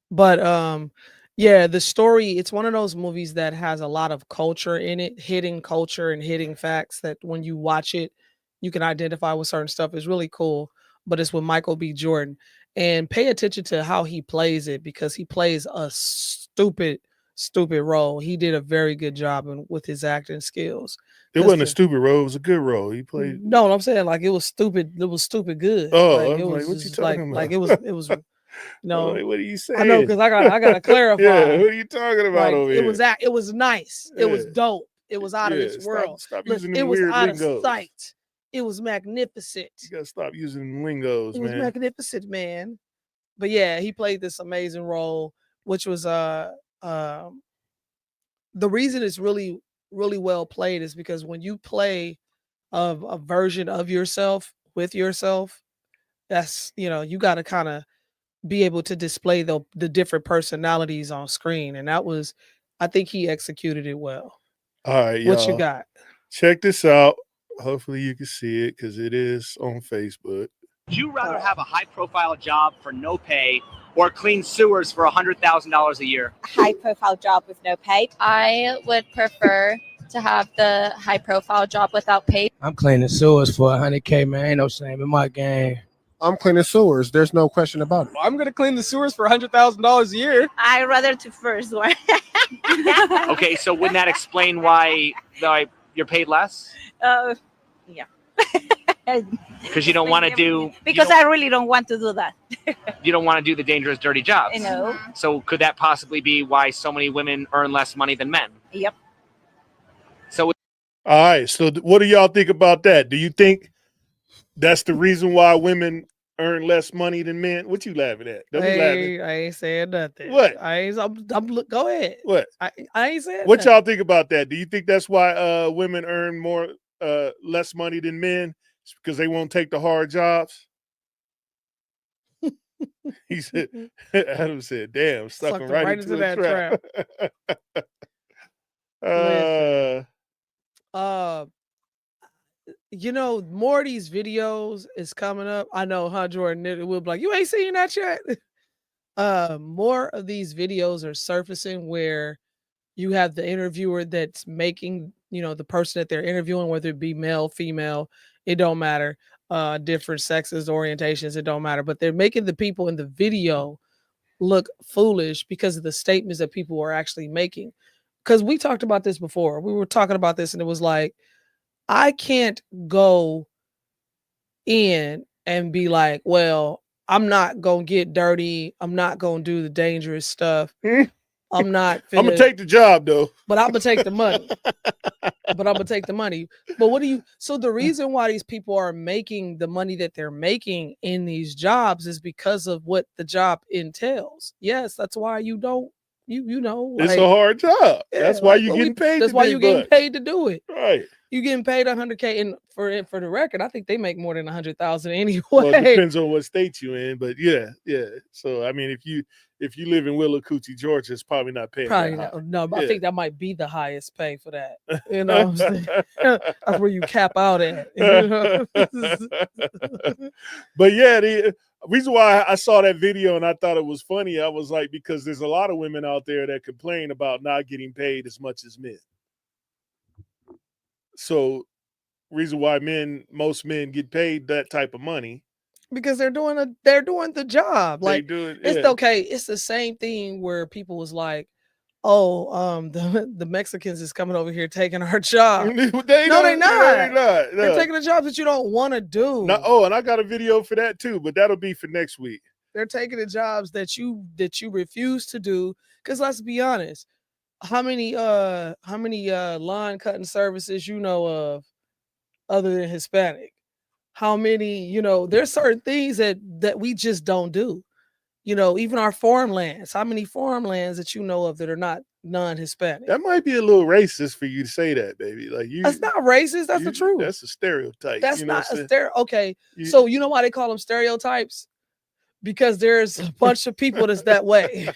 But yeah, the story, it's one of those movies that has a lot of culture in it, hidden culture and hidden facts that when you watch it, you can identify with certain stuff. It's really cool. But it's with Michael B. Jordan. And pay attention to how he plays it because he plays a stupid role. He did a very good job with his acting skills. It wasn't a stupid role. It was a good role. He played. No, I'm saying like it was stupid. It was stupid good. Oh, like, it was what you talking about? Like it was. No, what are you saying? I know because I gotta clarify. Yeah, what are you talking about over here? It was nice. Yeah. It was dope. It was out of this world. Stop using it was weird out lingos. of sight. It was magnificent. You gotta stop using lingos, man. It was magnificent, man. But yeah, he played this amazing role, which was the reason it's really, really well played is because when you play a version of yourself with yourself, that's, you got to kind of be able to display the different personalities on screen. And that was, I think he executed it well. All right, what you got? Check this out. Hopefully you can see it because it is on Facebook. Would you rather have a high-profile job for no pay or clean sewers for $100,000 a year? High-profile job with no pay. I would prefer to have the high-profile job without pay. I'm cleaning sewers for $100K, man. Ain't no shame in my game. I'm cleaning sewers. There's no question about it. I'm going to clean the sewers for $100,000 a year. I'd rather the first one. Okay, so wouldn't that explain why you're paid less? Yeah. Because you don't want to do. Because I really don't want to do that. You don't want to do the dangerous, dirty jobs. I know. So could that possibly be why so many women earn less money than men? Yep. So. All right. So what do y'all think about that? Do you think that's the reason why women earn less money than men? What you laughing at? Don't be laughing. I ain't saying nothing. What? Go ahead. What? I ain't saying what nothing. Y'all think about that? Do you think that's why women earn less money than men? It's because they won't take the hard jobs? He said, Adam said, damn, stuck him right into that trap. More of these videos is coming up. I know, huh, Jordan? It will be like, you ain't seen that yet? more of these videos are surfacing where you have the interviewer that's making, the person that they're interviewing, whether it be male, female, it don't matter, different sexes, orientations, it don't matter, but they're making the people in the video look foolish because of the statements that people are actually making. Because we talked about this before. We were talking about this and it was like, I can't go in and be like, well, I'm not going to get dirty. I'm not going to do the dangerous stuff. I'm not I'm going to take the job though. But I'm going to take the money. But what do you, so the reason why these people are making the money that they're making in these jobs is because of what the job entails. Yes, that's why you don't, it's a hard job. Yeah, that's why you're getting paid. That's why you're getting paid to do it. Right. You getting paid $100K, and for the record, I think they make more than $100,000 anyway. Well, it depends on what state you in, but yeah. So I mean, if you live in Willacoochee, Georgia, it's probably not paying. Probably not. No, but I think that might be the highest pay for that. You know, what I'm saying? That's where you cap out at. But yeah, the reason why I saw that video and I thought it was funny, I was like, because there's a lot of women out there that complain about not getting paid as much as men. So, reason why most men get paid that type of money because they're doing the job. Like it's okay. It's the same thing where people was like, "Oh, the Mexicans is coming over here taking our job." They're not. They're taking the jobs that you don't want to do. And I got a video for that too, but that'll be for next week. They're taking the jobs that you refuse to do. Because let's be honest. How many lawn cutting services you know of other than Hispanic? How many, there's certain things that we just don't do. Even our farmlands. How many farmlands that you know of that are not non-Hispanic? That might be a little racist for you to say that, baby. Like that's not racist. That's the truth. That's a stereotype. That's not a stereotype. Okay. So you know why they call them stereotypes? Because there's a bunch of people that's that way.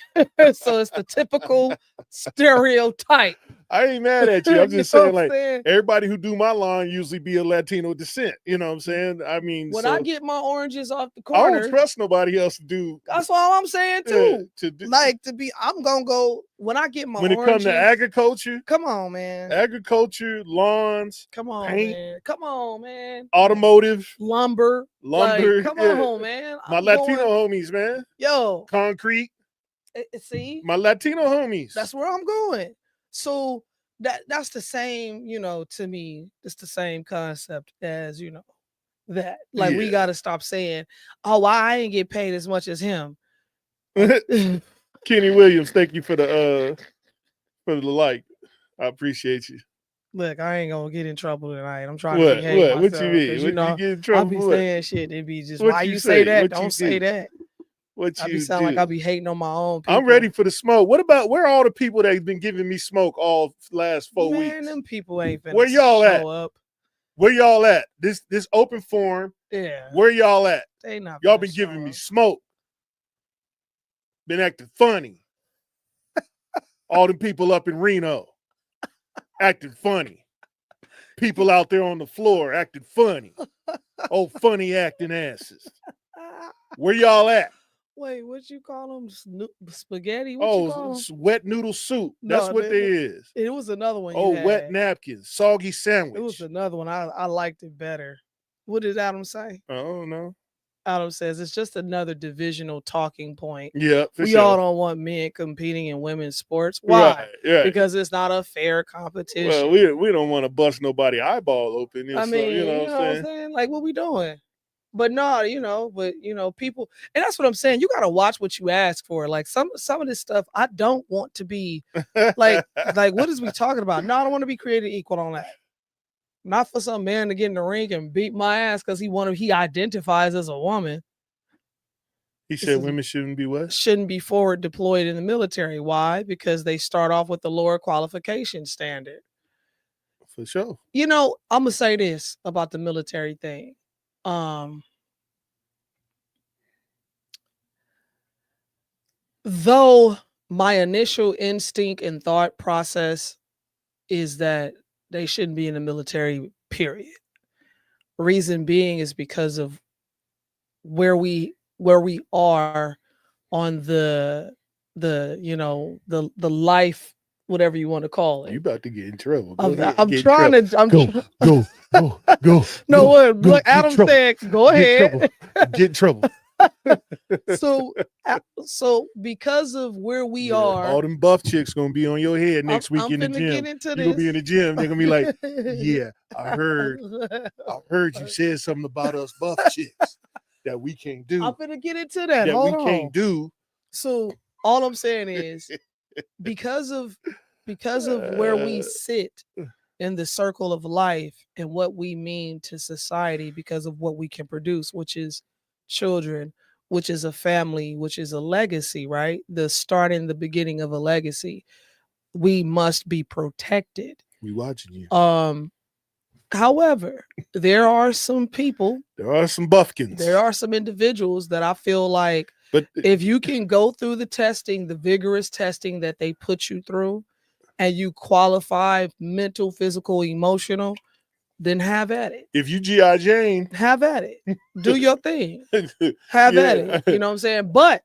So it's the typical stereotype. I ain't mad at you. I'm just saying, everybody who do my lawn usually be a Latino descent. You know what I'm saying? I mean, when I get my oranges off the corner, I don't trust nobody else to do. That's all I'm saying too. I'm gonna go when I get my. When it comes to agriculture, come on, man. Agriculture, lawns, come on, paint, man. Come on, man. Automotive, lumber. Come on, man. My Latino homies, man. Yo, concrete. See, my Latino homies. That's where I'm going. So that's the same, to me, it's the same concept as, that. Like we gotta stop saying, oh, I ain't get paid as much as him. Kenny Williams, thank you for the like. I appreciate you. Look, I ain't gonna get in trouble tonight. I'm trying to behave myself. What you mean? You get in trouble? I'll be saying shit. It be just why you say that? Don't say that. What I you be sound like I be hating on my own people. I'm ready for the smoke. What about where are all the people that have been giving me smoke all last 4 weeks? Man, them people ain't finna where y'all at? Up. Where y'all at? This open forum. Yeah. Where y'all at? They not. Y'all been giving me smoke. Been acting funny. All them people up in Reno acting funny. People out there on the floor acting funny. Oh, funny acting asses. Where y'all at? Wait, what you call them? Spaghetti? Wet noodle soup. That's what they is. It was another one. Wet napkins, soggy sandwich. It was another one. I liked it better. What did Adam say? I don't know. Adam says it's just another divisional talking point. Yeah, we all don't want men competing in women's sports. Why? Right. Because it's not a fair competition. Well, we don't want to bust nobody eyeball open. I mean, you know what I'm saying? Like, what we doing? But no, people, and that's what I'm saying. You got to watch what you ask for. Like some of this stuff, I don't want to be like what is we talking about? No, I don't want to be created equal on that. Not for some man to get in the ring and beat my ass because he identifies as a woman. He said women shouldn't be what? Shouldn't be forward deployed in the military. Why? Because they start off with the lower qualification standard. For sure. I'm gonna say this about the military thing. Though my initial instinct and thought process is that they shouldn't be in the military, period. Reason being is because of where we are on the life, whatever you want to call it. You about to get in trouble. I'm trying to. Go. No, what? Look, Adam said, "Go ahead." Get in trouble. So because of where we are, all them buff chicks gonna be on your head next week in the gym. You're gonna be in the gym. They're gonna be like, "Yeah, I heard you said something about us buff chicks that we can't do. I'm gonna get into that. That Hold we on. can't do." So all I'm saying is, because of where we sit in the circle of life and what we mean to society, because of what we can produce, which is children, which is a family, which is a legacy, right? The start and the beginning of a legacy. We must be protected. We watching you. However, there are some people. There are some buffkins. There are some individuals that I feel like, but if you can go through the testing, the vigorous testing that they put you through, and you qualify mental, physical, emotional, then have at it. If you G.I. Jane, have at it. Do your thing. Have at it. You know what I'm saying? But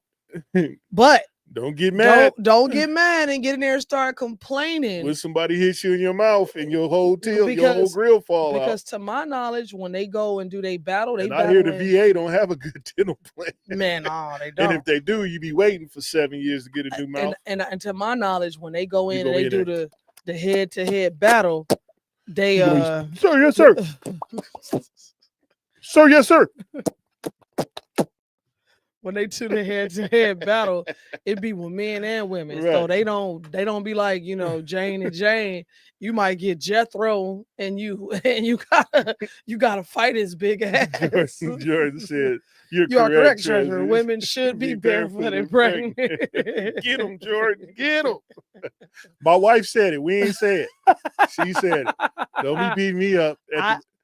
don't get mad. Don't get mad and get in there and start complaining. When somebody hits you in your mouth and your whole your whole grill fall out. Because to my knowledge, when they go and do they battle, I hear the VA don't have a good dental plan. Man, no, they don't. And if they do, you be waiting for 7 years to get a new mouth. And to my knowledge, when they go in and they do the head-to-head battle, they sir, yes, sir. Sir, yes, sir. When they do the head-to-head battle, it be with men and women. Right. So they don't be like, Jane and Jane. You might get Jethro and you gotta fight his big ass. Jordan said, you are correct, Treasurer. Women should be barefoot and pregnant. Get him, Jordan. Get him. My wife said it. We ain't say it. She said it. Don't be beating me up.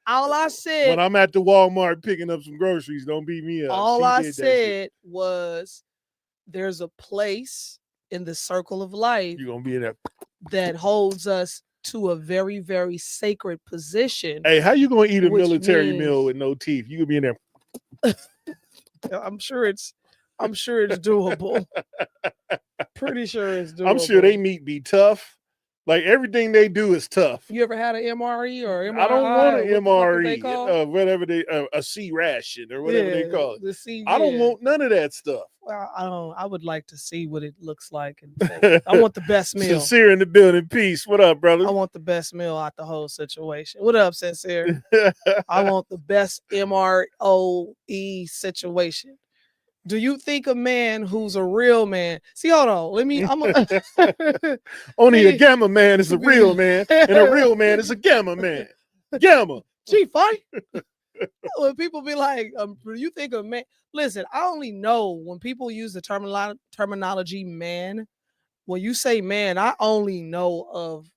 All I said, when I'm at the Walmart picking up some groceries, don't beat me up. All I said was, there's a place in the circle of life you're gonna be in that holds us to a very, very sacred position. Hey, how you gonna eat a military meal with no teeth? You gonna be in there. I'm sure it's doable. Pretty sure it's doable. I'm sure they meat be tough. Like everything they do is tough. You ever had an MRE or MRI? I don't want an MRE, whatever a C ration or whatever they call it. I don't want none of that stuff. Well, I would like to see what it looks like. And I want the best meal. Sincere in the building. Peace. What up, brother? I want the best meal out the whole situation. What up, Sincere? I want the best MROE situation. Do you think a man who's a real man? See, hold on. Only a gamma man is a real man, and a real man is a gamma man. Gamma. Gee, fight. When people be like, do you think a man? Listen, I only know when people use the terminology man. When you say man, I only know of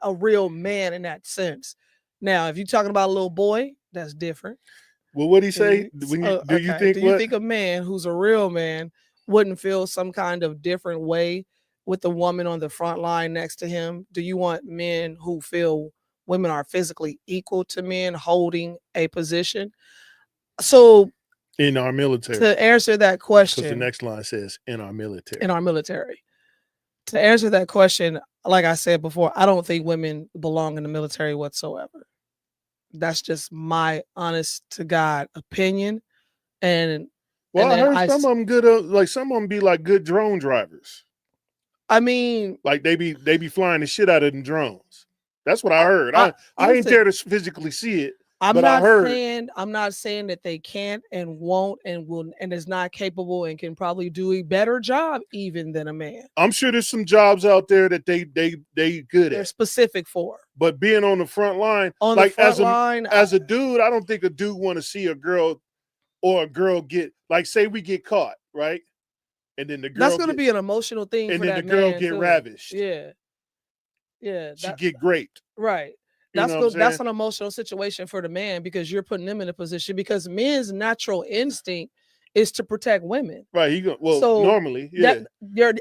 a real man in that sense. Now, if you're talking about a little boy, that's different. Well, what did he say? Do you think a man who's a real man wouldn't feel some kind of different way with the woman on the front line next to him? Do you want men who feel women are physically equal to men holding a position? So in our military, to answer that question, because the next line says in our military. In our military. To answer that question, like I said before, I don't think women belong in the military whatsoever. That's just my honest to God opinion. And well, I heard some of them good, like some of them be like good drone drivers. I mean, like they be flying the shit out of them drones. That's what I heard. I ain't there to physically see it. I'm not saying that they can't and won't and will and is not capable and can probably do a better job even than a man. I'm sure there's some jobs out there that they good at. They're specific for. But being on the front line, as a dude, I don't think a dude want to see a girl or a girl get, like, say we get caught, right? And then the girl that's going to be an emotional thing. And for then that the girl man get too. ravished. Yeah. She get raped. Right. That's an emotional situation for the man because you're putting them in a position because men's natural instinct is to protect women. Right. Normally, yeah.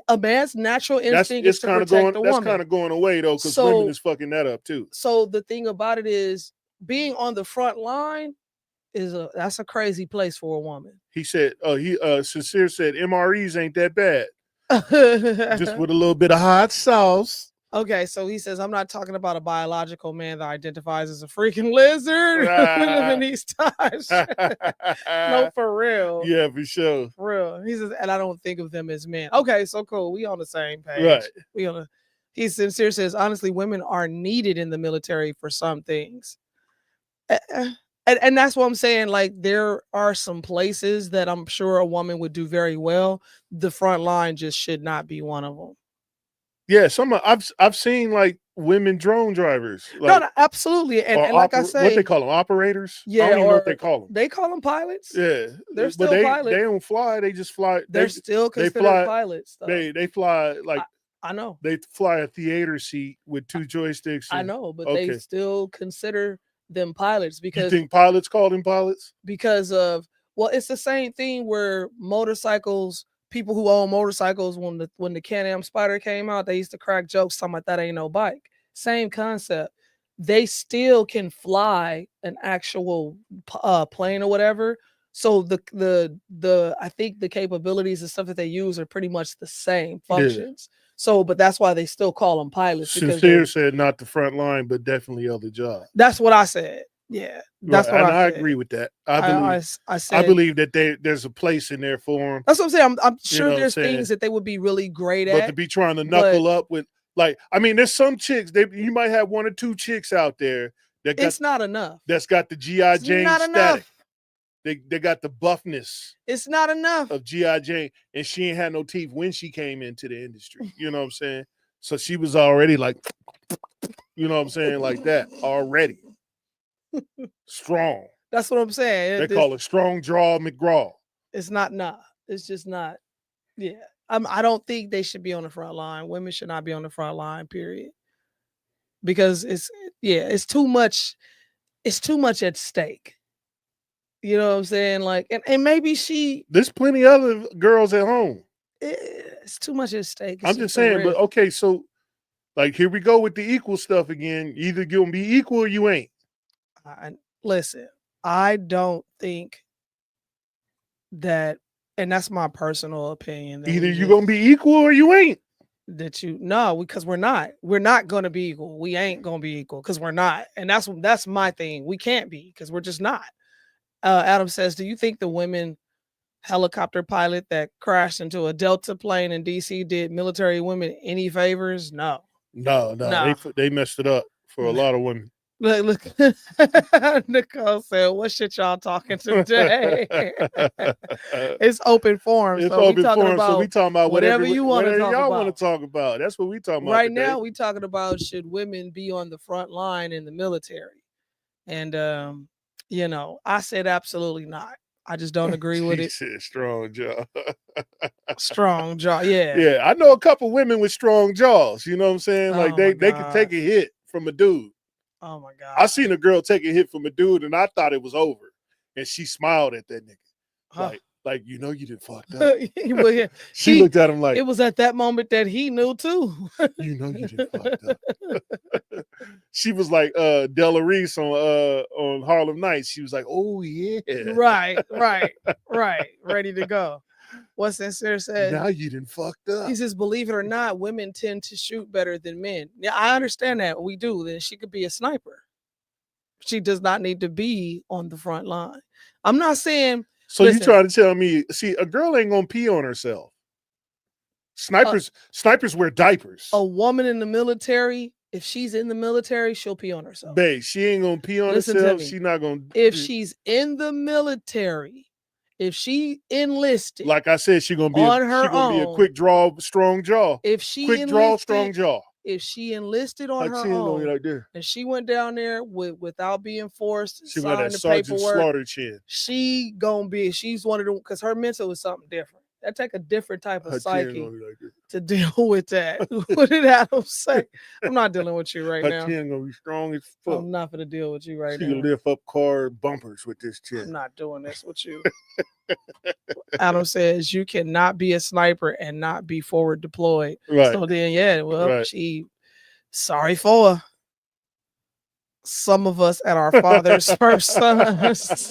A man's natural instinct is to protect the woman. That's kind of going away though, because women is fucking that up too. So the thing about it is being on the front line that's a crazy place for a woman. He said, Sincere said, MREs ain't that bad. Just with a little bit of hot sauce. Okay, so he says, I'm not talking about a biological man that identifies as a freaking lizard. We live in these times. No, for real. Yeah, for sure. For real. He says, and I don't think of them as men. Okay, so cool. We on the same page. Right. He's sincere, says, honestly, women are needed in the military for some things. And that's what I'm saying. Like, there are some places that I'm sure a woman would do very well. The front line just should not be one of them. Yeah, I've seen like women drone drivers. Like, no, absolutely. And like I say, what they call them, operators? Yeah, I don't even know what they call them. They call them pilots. Yeah, they're still pilots. They don't fly. They just fly. They're still considered pilots. Though. They fly like I know. They fly a theater seat with 2 joysticks. I know, but they still consider them pilots because you think pilots call them pilots because of it's the same thing where motorcycles. People who own motorcycles, when the Can-Am Spider came out, they used to crack jokes talking about that ain't no bike. Same concept. They still can fly an actual plane or whatever. So the I think the capabilities and stuff that they use are pretty much the same functions. Yeah. So, but that's why they still call them pilots. Sincere said not the front line, but definitely other jobs. That's what I said. Yeah, that's what I agree with that. I believe that there's a place in there for them. That's what I'm saying. I'm sure there's things that they would be really great at. But to be trying to knuckle up with, like, I mean, there's some chicks. You might have 1 or 2 chicks out there that it's not enough. That's got the G.I. Jane static. They got the buffness. It's not enough of G.I. Jane, and she ain't had no teeth when she came into the industry. You know what I'm saying? So she was already like, you know what I'm saying, like that already. Strong. That's what I'm saying. They call it strong jaw McGraw. It's not. It's just not. Yeah. I don't think they should be on the front line. Women should not be on the front line, period. Because it's too much. It's too much at stake. You know what I'm saying? Like, and maybe there's plenty of other girls at home. It's too much at stake. I'm just saying, but okay, so like here we go with the equal stuff again. Either you're gonna be equal or you ain't. Listen, I don't think that, and that's my personal opinion. Either you're gonna be equal or you ain't. Because we're not. We're not gonna be equal. We ain't gonna be equal because we're not. And that's my thing. We can't be because we're just not. Adam says, do you think the women helicopter pilot that crashed into a Delta plane in DC did military women any favors? No. They messed it up for a lot of women. Look. Nicole said, what shit y'all talking today? It's open forum. It's open forum, so we talking about whatever you want to talk y'all about. Want to talk about. That's what we talking about right today. now. We talking about should women be on the front line in the military, and I said absolutely not. I just don't agree with it. Said strong jaw. Strong jaw, yeah. Yeah, I know a couple women with strong jaws. You know what I'm saying? Like they could take a hit from a dude. Oh my God. I seen a girl take a hit from a dude and I thought it was over. And she smiled at that nigga. Like you done fucked up. Well, yeah. She looked at him like, it was at that moment that he knew too. You done fucked up. She was like Della Reese on Harlem Nights. She was like, oh yeah. Right. Ready to go. What Sincere said. Now you done fucked up. He says, believe it or not, women tend to shoot better than men. Yeah, I understand that. We do. Then she could be a sniper. She does not need to be on the front line. I'm not saying. So you trying to tell me, see, a girl ain't gonna pee on herself. Snipers wear diapers. A woman in the military, if she's in the military, she'll pee on herself. Babe, she ain't gonna pee on herself. She's not gonna. If she's in the military, if she enlisted, like I said, she's gonna be a quick draw, strong jaw. If she quick draw, strong jaw. If she enlisted on her own, like there. And she went down there without being forced, she got that Sergeant Slaughter chin. She's one of them because her mental is something different. That take a different type of her psyche to deal with that. What did Adam say? I'm not dealing with you right now. Her chin gonna be strong as fuck. I'm not gonna deal with you right now. She can lift up car bumpers with this chin. I'm not doing this with you. Adam says you cannot be a sniper and not be forward deployed. Right. So then, sorry for her. some of us at our father's first sons.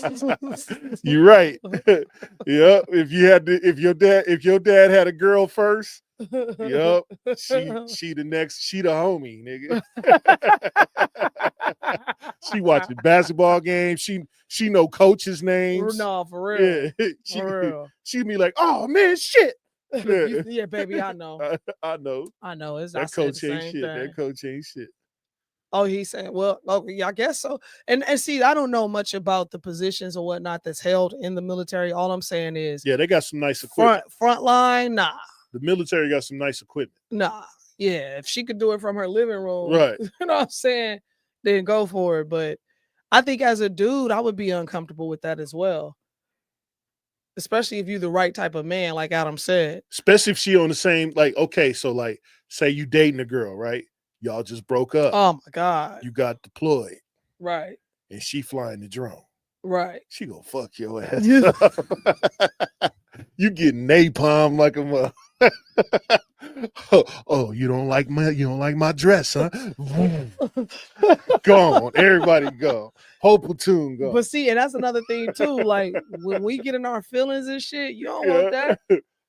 You're right. Yeah. If your dad had a girl first, yep. She the next, she the homie, nigga. She watching basketball games. She know coaches' names. No, for real. Yeah. For real. She be like, oh man, shit. Yeah, baby, I know. I know. I know. I That said coach the ain't same shit. thing. That coach ain't shit. Oh, he's saying, well, okay, yeah, I guess so. And see, I don't know much about the positions or whatnot that's held in the military. All I'm saying is, yeah, they got some nice equipment. Front line, nah. The military got some nice equipment. Nah. Yeah, if she could do it from her living room, right? You know what I'm saying? Then go for it. But I think as a dude, I would be uncomfortable with that as well. Especially if you're the right type of man, like Adam said. Especially if she on the same, like, okay, so like, say you dating a girl, right? Y'all just broke up. Oh my God. You got deployed. Right. And she flying the drone. Right. She gonna fuck your ass up. You getting napalm like a mother. Oh, you don't like my dress, huh? Gone. Everybody go. Whole platoon go. But see, and that's another thing too. Like when we get in our feelings and shit, you don't want that.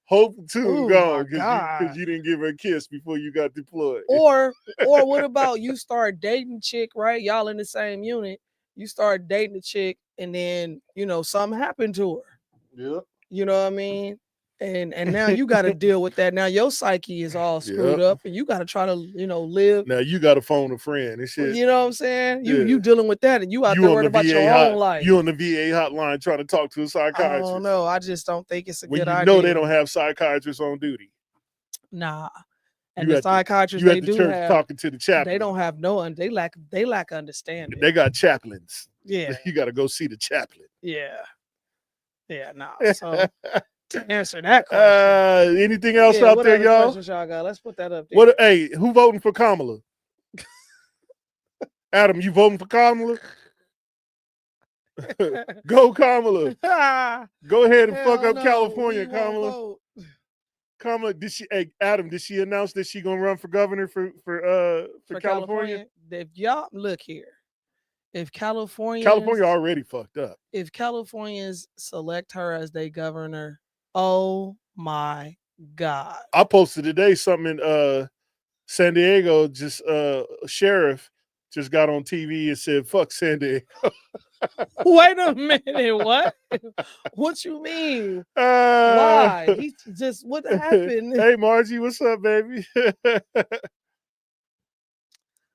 Whole platoon gone because you didn't give her a kiss before you got deployed. Or what about you start dating chick, right? Y'all in the same unit. You start dating the chick, and then something happened to her. Yeah. You know what I mean? And now you got to deal with that. Now your psyche is all screwed up, and you got to try to live. Now you got to phone a friend and shit. You know what I'm saying? You dealing with that, and you out there worried about your own life. You on the VA hotline trying to talk to a psychiatrist. I don't know. I just don't think it's a good idea. You know they don't have psychiatrists on duty. Nah. And the psychiatrists they do have talking to the chaplain. They don't have they lack understanding. They got chaplains. Yeah. You got to go see the chaplain. Yeah. Yeah, nah. So to answer that question. Anything else out there, y'all? Y'all got? Let's put that up there. What? Hey, who voting for Kamala? Adam, you voting for Kamala? Go Kamala. Go ahead and fuck up California, Kamala. Kamala, Adam, did she announce that she gonna run for governor for California? If y'all look here. If California already fucked up. If Californians select her as their governor, oh my God. I posted today something in San Diego, just sheriff just got on TV and said, fuck San Diego. Wait a minute, what? What you mean? Why? He just what happened? Hey Margie, what's up, baby?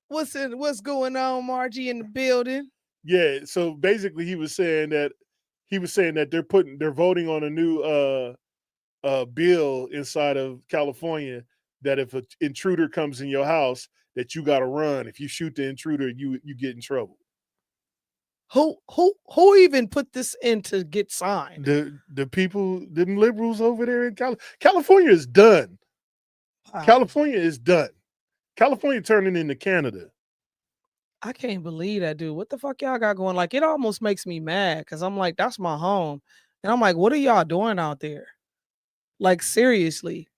What's going on, Margie, in the building? Yeah, so basically he was saying that they're voting on a new bill inside of California that if an intruder comes in your house, that you gotta run. If you shoot the intruder, you get in trouble. Who even put this in to get signed? The people, them liberals over there in California is done. Wow. California is done. California turning into Canada. I can't believe that, dude. What the fuck y'all got going? Like, it almost makes me mad because I'm like, that's my home. And I'm like, what are y'all doing out there? Like, seriously,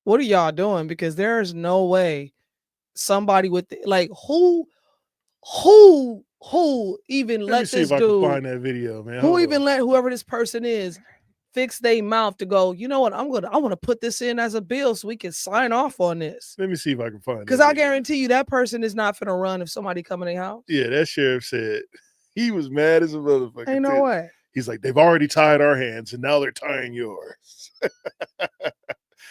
what are y'all doing? Because there's no way somebody with who even let this dude find that video, man. Who even let whoever this person is fix their mouth to go, you know what, I want to put this in as a bill so we can sign off on this. Let me see if I can find it. Because I guarantee you that person is not finna run if somebody come in their house. Yeah, that sheriff said he was mad as a motherfucker. Ain't no way. He's like, they've already tied our hands and now they're tying yours.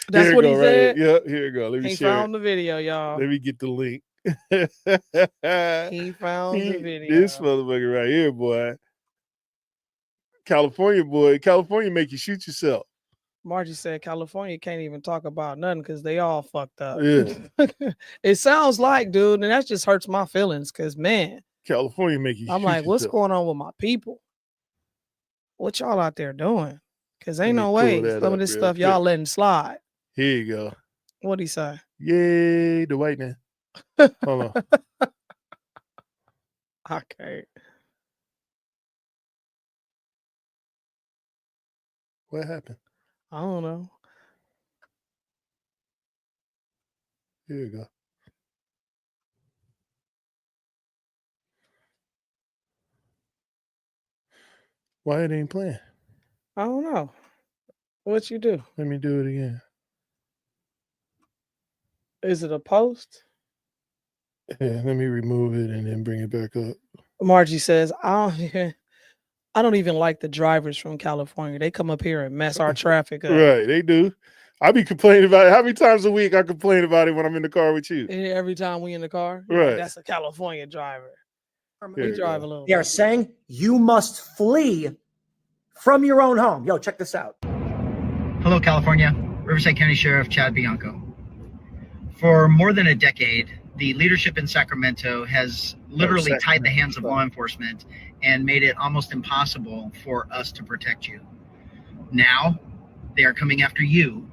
That's what he said? Yeah, here you go. Let me share. He found the video, y'all. Let me get the link. He found the video. This motherfucker right here, boy. California make you shoot yourself. Margie said California can't even talk about nothing because they all fucked up. Yeah. It sounds like, dude, and that just hurts my feelings because, man. California make you I'm like, what's going on with my people? What y'all out there doing? Because ain't no way some of this stuff y'all letting slide. Here you go. What'd he say? Yay, the white man. Hold on. Okay. What happened? I don't know. Here you go. Why it ain't playing? I don't know. What you do? Let me do it again. Is it a post? Yeah, let me remove it and then bring it back up. Margie says, I don't even like the drivers from California. They come up here and mess our traffic up. Right, they do. I be complaining about it. How many times a week I complain about it when I'm in the car with you? And every time we in the car, right? Like, that's a California driver. We drive a little. They are saying you must flee from your own home. Yo, check this out. Hello, California. Riverside County Sheriff Chad Bianco. For more than a decade, the leadership in Sacramento has literally tied the hands of law enforcement and made it almost impossible for us to protect you. Now, they are coming after you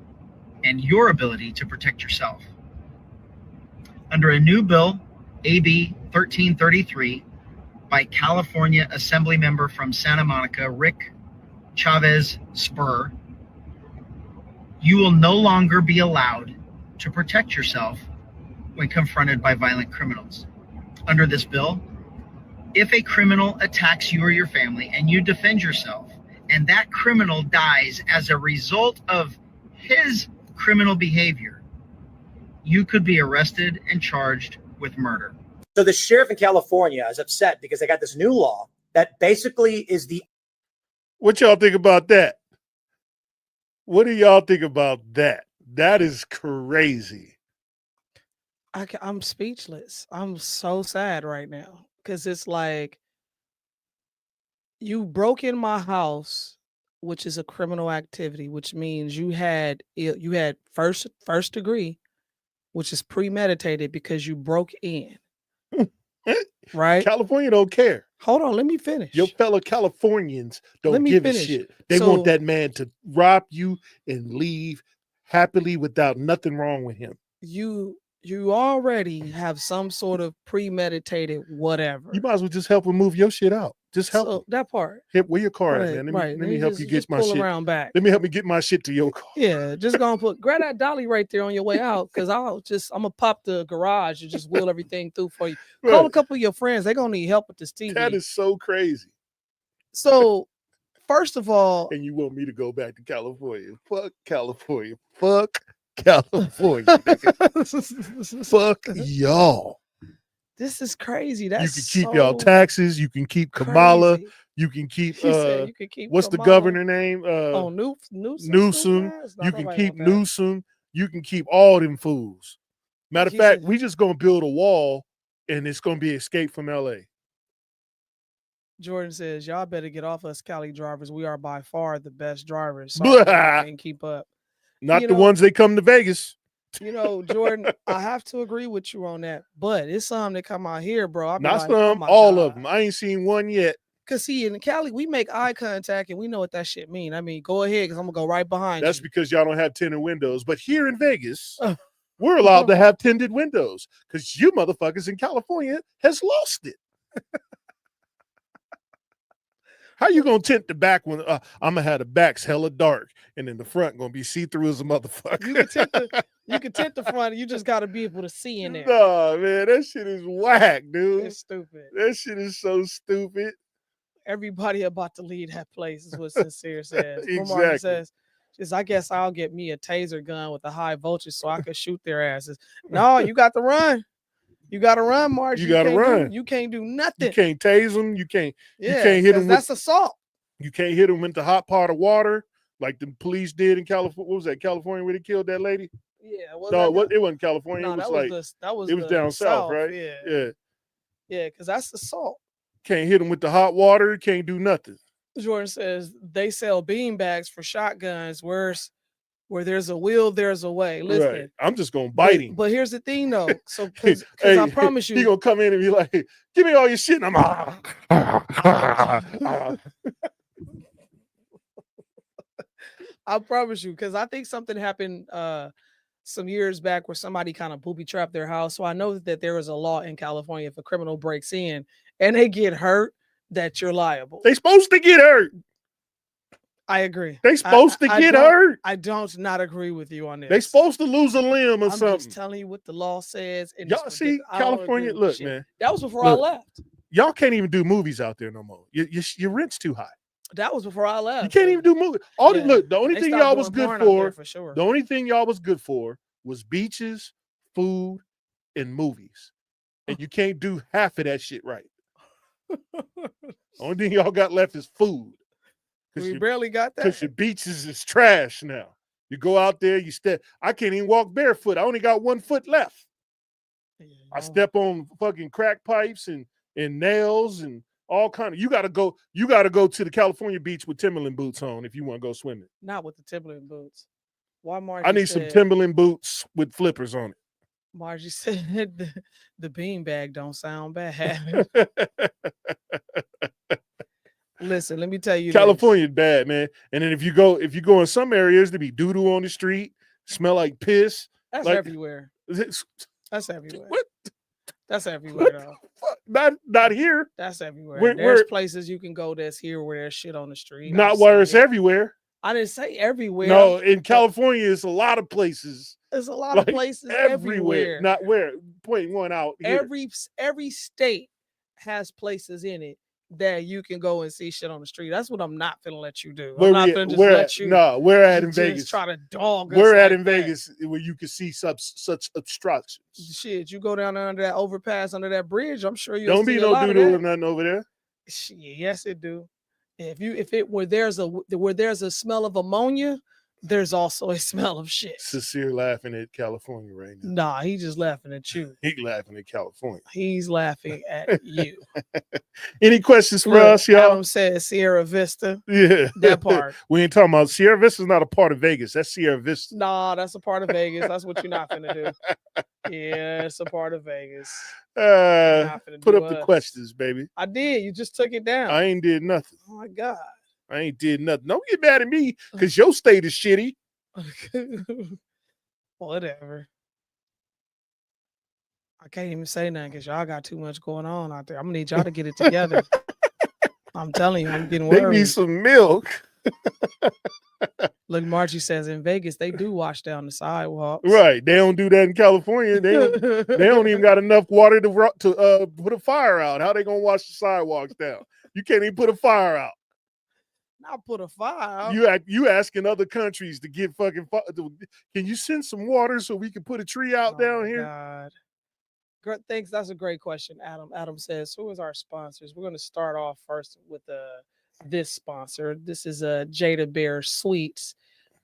and your ability to protect yourself. Under a new bill, AB 1333, by California Assembly member from Santa Monica, Rick Chavez Spur, you will no longer be allowed to protect yourself when confronted by violent criminals. Under this bill, if a criminal attacks you or your family and you defend yourself, and that criminal dies as a result of his criminal behavior, you could be arrested and charged with murder. So the sheriff in California is upset because they got this new law that basically is the... What y'all think about that? What do y'all think about that? That is crazy. I'm speechless. I'm so sad right now because it's like you broke in my house, which is a criminal activity, which means you had first degree, which is premeditated because you broke in. Right? California don't care. Hold on, let me finish. Your fellow Californians don't give a shit. They want that man to rob you and leave happily without nothing wrong with him. You already have some sort of premeditated whatever. You might as well just help him move your shit out. Just help him. That part. Where your car at, man? Let me help you get my shit. Around back. Let me help me get my shit to your car. Yeah, just gonna grab that dolly right there on your way out, because I'm gonna pop the garage and just wheel everything through for you. Call a couple of your friends. They're gonna need help with this TV. That is so crazy. So, first of all, and you want me to go back to California? Fuck California. Fuck California. Fuck y'all. This is crazy. You can keep y'all taxes. You can keep Kamala. Crazy. You can keep You can keep what's Kamala. the governor name? Newsom. You can keep Newsom. You can keep all them fools. Matter of fact, we just gonna build a wall and it's gonna be escape from LA. Jordan says, y'all better get off us Cali drivers. We are by far the best drivers. So we can't keep up. Not the ones they come to Vegas. Jordan, I have to agree with you on that. But it's some that come out here, bro. Not some, all of them. I ain't seen one yet. Cause see, in Cali, we make eye contact and we know what that shit mean. I mean, go ahead, because I'm gonna go right behind you. That's because y'all don't have tinted windows. But here in Vegas, we're allowed to have tinted windows because you motherfuckers in California has lost it. How you gonna tint the back when I'm gonna have the backs hella dark and then the front gonna be see-through as a motherfucker? You can tint the front, you just gotta be able to see in there. No, man, that shit is whack, dude. It's stupid. That shit is so stupid. Everybody about to leave that place is what Sincere says. Exactly. Says, I guess I'll get me a taser gun with a high voltage so I can shoot their asses. No, you got to run. You got to run, Marge. You got to run. You can't do nothing. You can't tase them. You can't hit them. That's assault. You can't hit them with the hot pot of water like the police did in California. What was that? California where they killed that lady? Yeah. It wasn't California. No, it was down south, right? Yeah. Yeah, because that's assault. Can't hit them with the hot water. Can't do nothing. Jordan says they sell bean bags for shotguns. Where there's a will, there's a way. Listen, right. I'm just gonna bite him. But here's the thing, though. So, because I promise you, he gonna come in and be like, "Give me all your shit." And I'm I promise you, because I think something happened some years back where somebody kind of booby trapped their house. So I know that there is a law in California if a criminal breaks in and they get hurt, that you're liable. They supposed to get hurt. I agree. They supposed to get hurt. I don't not agree with you on this. They supposed to lose a limb or something. I'm just telling you what the law says. And y'all see, California, look, man. That was before I left. Y'all can't even do movies out there no more. Your rent's too high. That was before I left. You can't even do movies. Look, the only They thing stopped y'all was doing good porn out there for, sure. the only thing y'all was good for was beaches, food, and movies. And you can't do half of that shit right. Only thing y'all got left is food. We barely got that. Because your beaches is trash now. You go out there, you step. I can't even walk barefoot. I only got 1 foot left. I step on fucking crack pipes and nails and all kind of. You gotta go to the California beach with Timberland boots on if you want to go swimming. Not with the Timberland boots. Why Margie I need some Timberland boots with flippers on it. Margie said the beanbag don't sound bad. Listen, let me tell you, California's bad, man. And then if you go in some areas, there be doo-doo on the street, smell like piss. That's like, everywhere. That's everywhere. What? That's everywhere, though. Not here. That's everywhere. There's places you can go that's here where there's shit on the street. Not where it's everywhere. I didn't say everywhere. No, in California, it's a lot of places. There's a lot of places everywhere. Not where. Point one out. Here. Every state has places in it that you can go and see shit on the street. That's what I'm not finna let you do. I'm not finna just let you. No, we're at in Vegas. Try to dog. We're at in Vegas where you can see such obstructions. Shit, you go down there under that overpass, under that bridge. I'm sure you'll don't see be no doo-doo or nothing over there. Shit, yes, it do. If it where there's a smell of ammonia, there's also a smell of shit. Sincere laughing at California right now. Nah, he just laughing at you. He laughing at California. He's laughing at you. Any questions for us, y'all? Adam says Sierra Vista. Yeah. That part. We ain't talking about Sierra Vista's not a part of Vegas. That's Sierra Vista. Nah, that's a part of Vegas. That's what you're not finna do. Yeah, it's a part of Vegas. Put up the questions, baby. I did. You just took it down. I ain't did nothing. Oh my God. I ain't did nothing. Don't get mad at me because your state is shitty. Whatever. I can't even say nothing because y'all got too much going on out there. I'm gonna need y'all to get it together. I'm telling you, I'm getting worried. They need some milk. Look, Margie says in Vegas they do wash down the sidewalks. Right. They don't do that in California. They don't even got enough water to put a fire out. How they gonna wash the sidewalks down? You can't even put a fire out. Not put a fire out. You asking other countries to get fucking can you send some water so we can put a tree out down here? God. Thanks. That's a great question, Adam. Adam says, who is our sponsors? We're going to start off first with this sponsor. This is Jada Bear Sweets.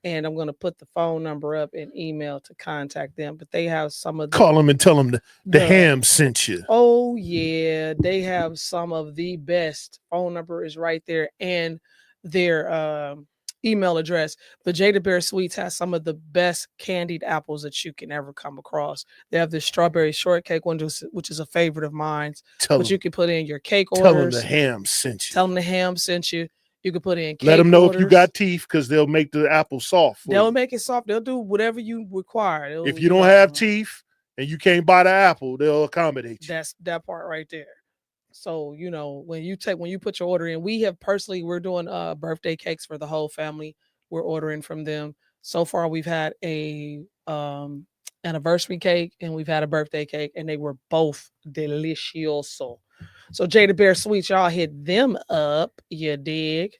And I'm going to put the phone number up and email to contact them. But they have some of the... Call them and tell them the ham sent you. Oh, yeah. They have some of the best. Phone number is right there. And their email address. But Jada Bear Sweets has some of the best candied apples that you can ever come across. They have this strawberry shortcake one, which is a favorite of mine. You can put in your cake orders. Tell them the ham sent you. Tell them the ham sent you. You can put in cake Let them know orders. if you got teeth because they'll make the apple soft. They'll make it soft. They'll do whatever you require. If you don't have teeth and you can't buy the apple, they'll accommodate you. That's that part right there. So, you know, when you put your order in, we're doing birthday cakes for the whole family. We're ordering from them. So far, we've had a anniversary cake and we've had a birthday cake, and they were both delicioso. So Jada Bear Sweets, y'all hit them up, you dig?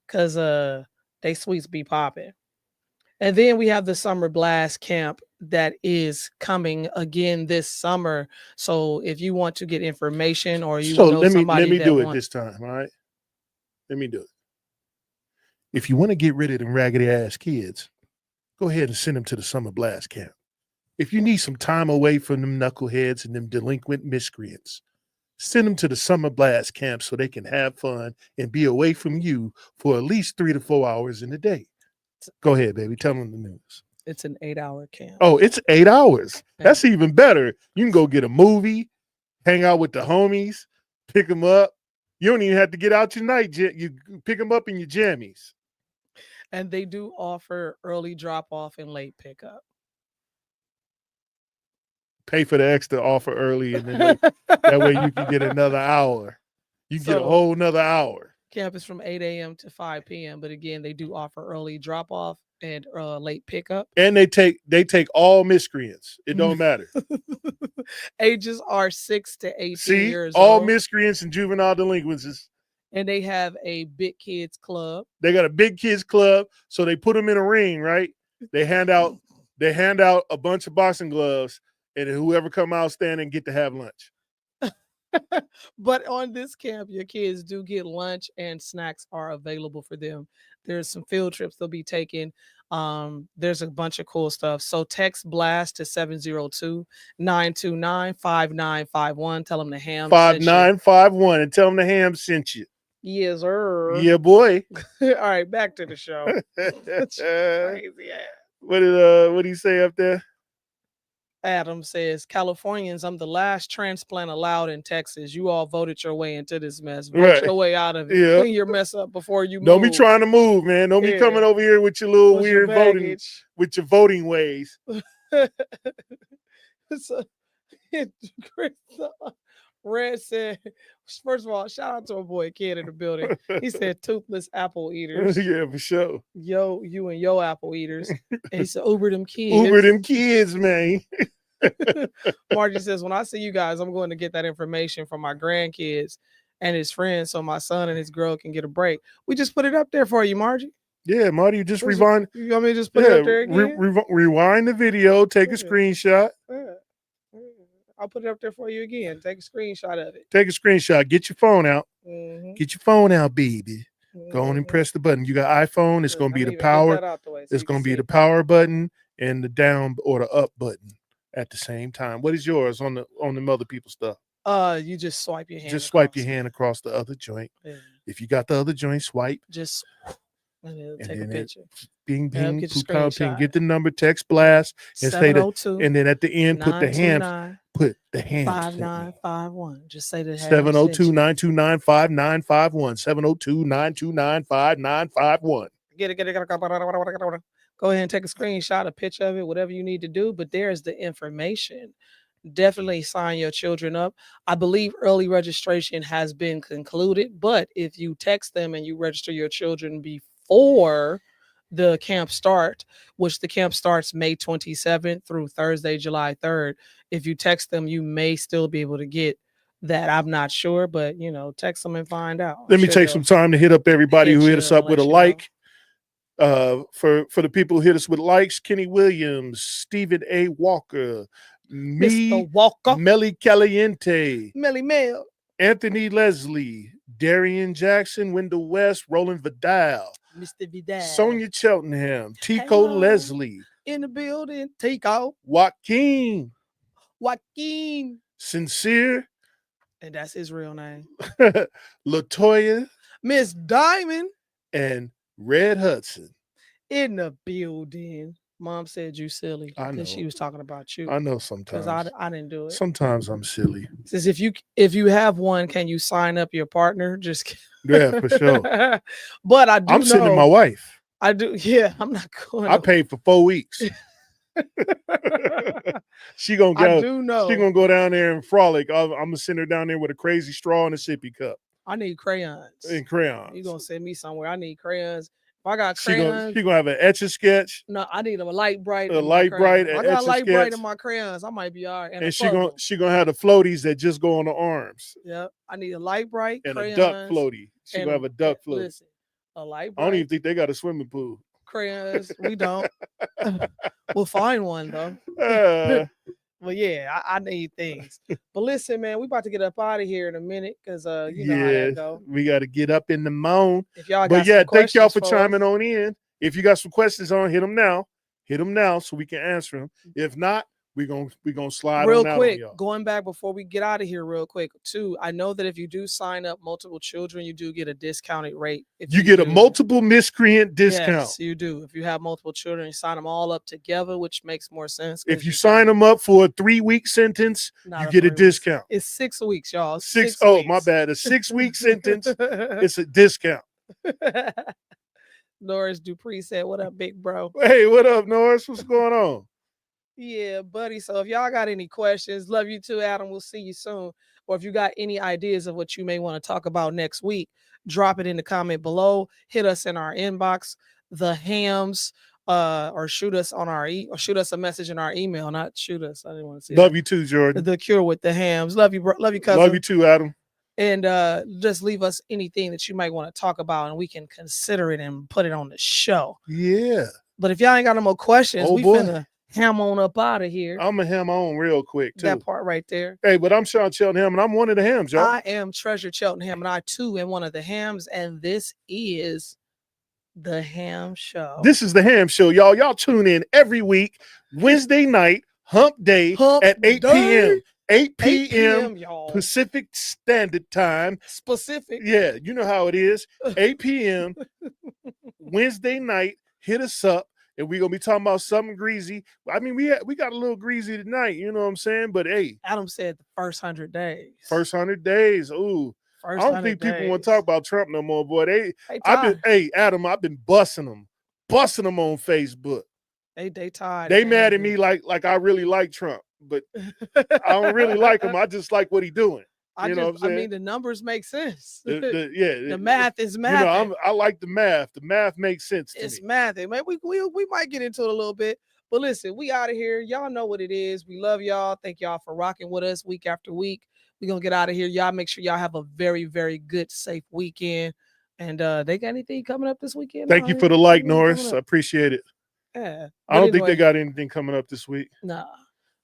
Because they sweets be popping. And then we have the Summer Blast Camp that is coming again this summer. So if you want to get information or you know somebody let me do it this time, all right? Let me do it. If you want to get rid of them raggedy ass kids, go ahead and send them to the Summer Blast Camp. If you need some time away from them knuckleheads and them delinquent miscreants, send them to the Summer Blast Camp so they can have fun and be away from you for at least 3 to 4 hours in a day. Go ahead, baby. Tell them the news. It's an 8-hour camp. Oh, it's 8 hours. That's even better. You can go get a movie, hang out with the homies, pick them up. You don't even have to get out your night. You pick them up in your jammies. And they do offer early drop-off and late pickup. Pay for the extra offer early, and then that way you can get another hour. You get a whole nother hour. Camp is from 8 a.m. to 5 p.m. But again, they do offer early drop-off and late pickup. And they take all miscreants. It don't matter. Ages are 6 to 18 years all old. Miscreants and juvenile delinquents And they have a big kids club. They got a big kids club, so they put them in a ring, right? They hand out a bunch of boxing gloves, and whoever come out standing get to have lunch. But on this camp, your kids do get lunch and snacks are available for them. There's some field trips they'll be taking. There's a bunch of cool stuff. So text BLAST to 702-929-5951. Tell them the ham 5951 and tell them the ham sent you. Yes, sir. Yeah, boy. All right, back to the show. Crazy ass. What did he say up there? Adam says, Californians, I'm the last transplant allowed in Texas. You all voted your way into this mess. Vote your way out of it. Yeah. Clean your mess up before you move. Don't be trying to move, man. Don't be coming over here with your little weird voting, with your voting ways. So, Red said, first of all, shout out to a boy kid in the building. He said toothless apple eaters. Yeah, for sure. Yo, you and yo apple eaters. And he said, Uber them kids. Uber them kids, man. Margie says, when I see you guys, I'm going to get that information from my grandkids and his friends so my son and his girl can get a break. We just put it up there for you, Margie. Yeah, Marty, you just rewind. You want me to just put it up there again? Rewind the video, take a screenshot. I'll put it up there for you again. Take a screenshot of it. Take a screenshot. Get your phone out. Mm-hmm. Get your phone out, baby. Go on and press the button. You got iPhone. It's going to be the power. It's going to be the power button and the down or the up button at the same time. What is yours on the other people's stuff? You just swipe your hand. Just swipe your hand across the other joint. Yeah. If you got the other joint, swipe. Just and it'll take a picture. Bing, bing, get the number, text BLAST, and say that, and then at the end put the hands. Put the hands. 5951. Just say the 702-929-5951. 702-929-5951. Get it. Go ahead and take a screenshot, a picture of it, whatever you need to do. But there's the information. Definitely sign your children up. I believe early registration has been concluded, but if you text them and you register your children before the camp start, which the camp starts May 27th through Thursday, July 3rd, if you text them, you may still be able to get that. I'm not sure, but text them and find out. Let me take some time to hit up everybody who hit us up with a like. For the people who hit us with likes, Kenny Williams, Stephen A. Walker, Mr. Walker, Melly Caliente, Melly Mel, Anthony Leslie, Darian Jackson, Wendell West, Roland Vidal, Mr. Vidal, Sonia Cheltenham, Tico Leslie in the building, Tico, Joaquin, Sincere, and that's his real name, Latoya, Miss Diamond, and Red Hudson in the building. Mom said you silly. I know. She was talking about you. I know sometimes. Because I didn't do it. Sometimes I'm silly. Says if you have one, can you sign up your partner? Just yeah, for sure. But I do. I'm sending my wife. I do. Yeah, I'm not going. I paid for 4 weeks. She gonna go. I do know. She gonna go down there and frolic. I'm gonna send her down there with a crazy straw and a sippy cup. I need crayons. And crayons. You gonna send me somewhere? I need crayons. If I got crayons, she gonna have an etch a sketch. No, I need a light bright. A light bright. I got a light bright in my crayons. I might be all right. And she gonna have the floaties that just go on the arms. Yeah, I need a light bright and crayons, a duck floaty. She gonna have a duck floaty. Listen, a light bright. I don't even think they got a swimming pool. Crayons, we don't. We'll find one though. Well, yeah, I need things. But listen, man, we about to get up out of here in a minute because you know how that go. We got to get up in the morning. If y'all got thank y'all for chiming on in. If you got some questions on, hit them now. Hit them now so we can answer them. If not, we're gonna slide real on out quick. on y'all. Going back before we get out of here, real quick too. I know that if you do sign up multiple children, you do get a discounted rate. If you get a multiple miscreant discount. Yes, you do. If you have multiple children, you sign them all up together, which makes more sense. If you sign them up for a 3-week sentence, you get a discount. It's 6 weeks, y'all. 6 Oh, my bad. A 6-week sentence. It's a discount. Norris Dupree said, "What up, big bro?" Hey, what up, Norris? What's going on? Yeah, buddy. So if y'all got any questions, love you too, Adam. We'll see you soon. Or if you got any ideas of what you may want to talk about next week, drop it in the comment below. Hit us in our inbox, the hams, or shoot us on our or shoot us a message in our email. Not shoot us. I didn't want to say. Love you too, Jordan. The Cure with the Hams. Love you, bro. Love you, cousin. Love you too, Adam. and just leave us anything that you might want to talk about, and we can consider it and put it on the show. Yeah. But if y'all ain't got no more questions, we boy. finna ham on up out of here. I'm going to ham on real quick, too. That part right there. Hey, but I'm Sean Cheltenham, and I'm one of the hams, y'all. I am Treasure Cheltenham, and I, too, am one of the hams, and this is The Ham Show. This is The Ham Show, y'all. Y'all tune in every week, Wednesday night, hump day at 8 p.m. 8 p.m. Pacific Standard Time. Specific. Yeah, you know how it is. 8 p.m. Wednesday night. Hit us up, and we're gonna be talking about something greasy. I mean, we got a little greasy tonight, you know what I'm saying? But hey, Adam said the first 100 days. First 100 days. Ooh. First I don't think people want to talk about Trump no more, boy. Adam, I've been busting them on Facebook. They tired. They mad at me like I really like Trump, but I don't really like him. I just like what he doing. You know what I'm saying? I mean, the numbers make sense. The math is math. You know, I like the math. The math makes sense to me. It's math. Man, we might get into it a little bit, but listen, we out of here. Y'all know what it is. We love y'all. Thank y'all for rocking with us week after week. We're gonna get out of here. Y'all make sure y'all have a very, very good, safe weekend. And they got anything coming up this weekend? Thank you for the like, Norris. I appreciate it. Yeah. I don't think they got anything coming up this week. Nah.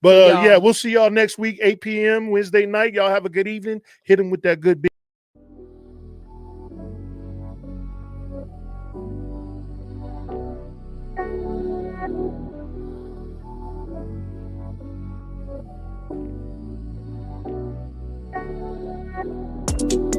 But yeah, we'll see y'all next week, 8 p.m. Wednesday night. Y'all have a good evening. Hit them with that good beat. You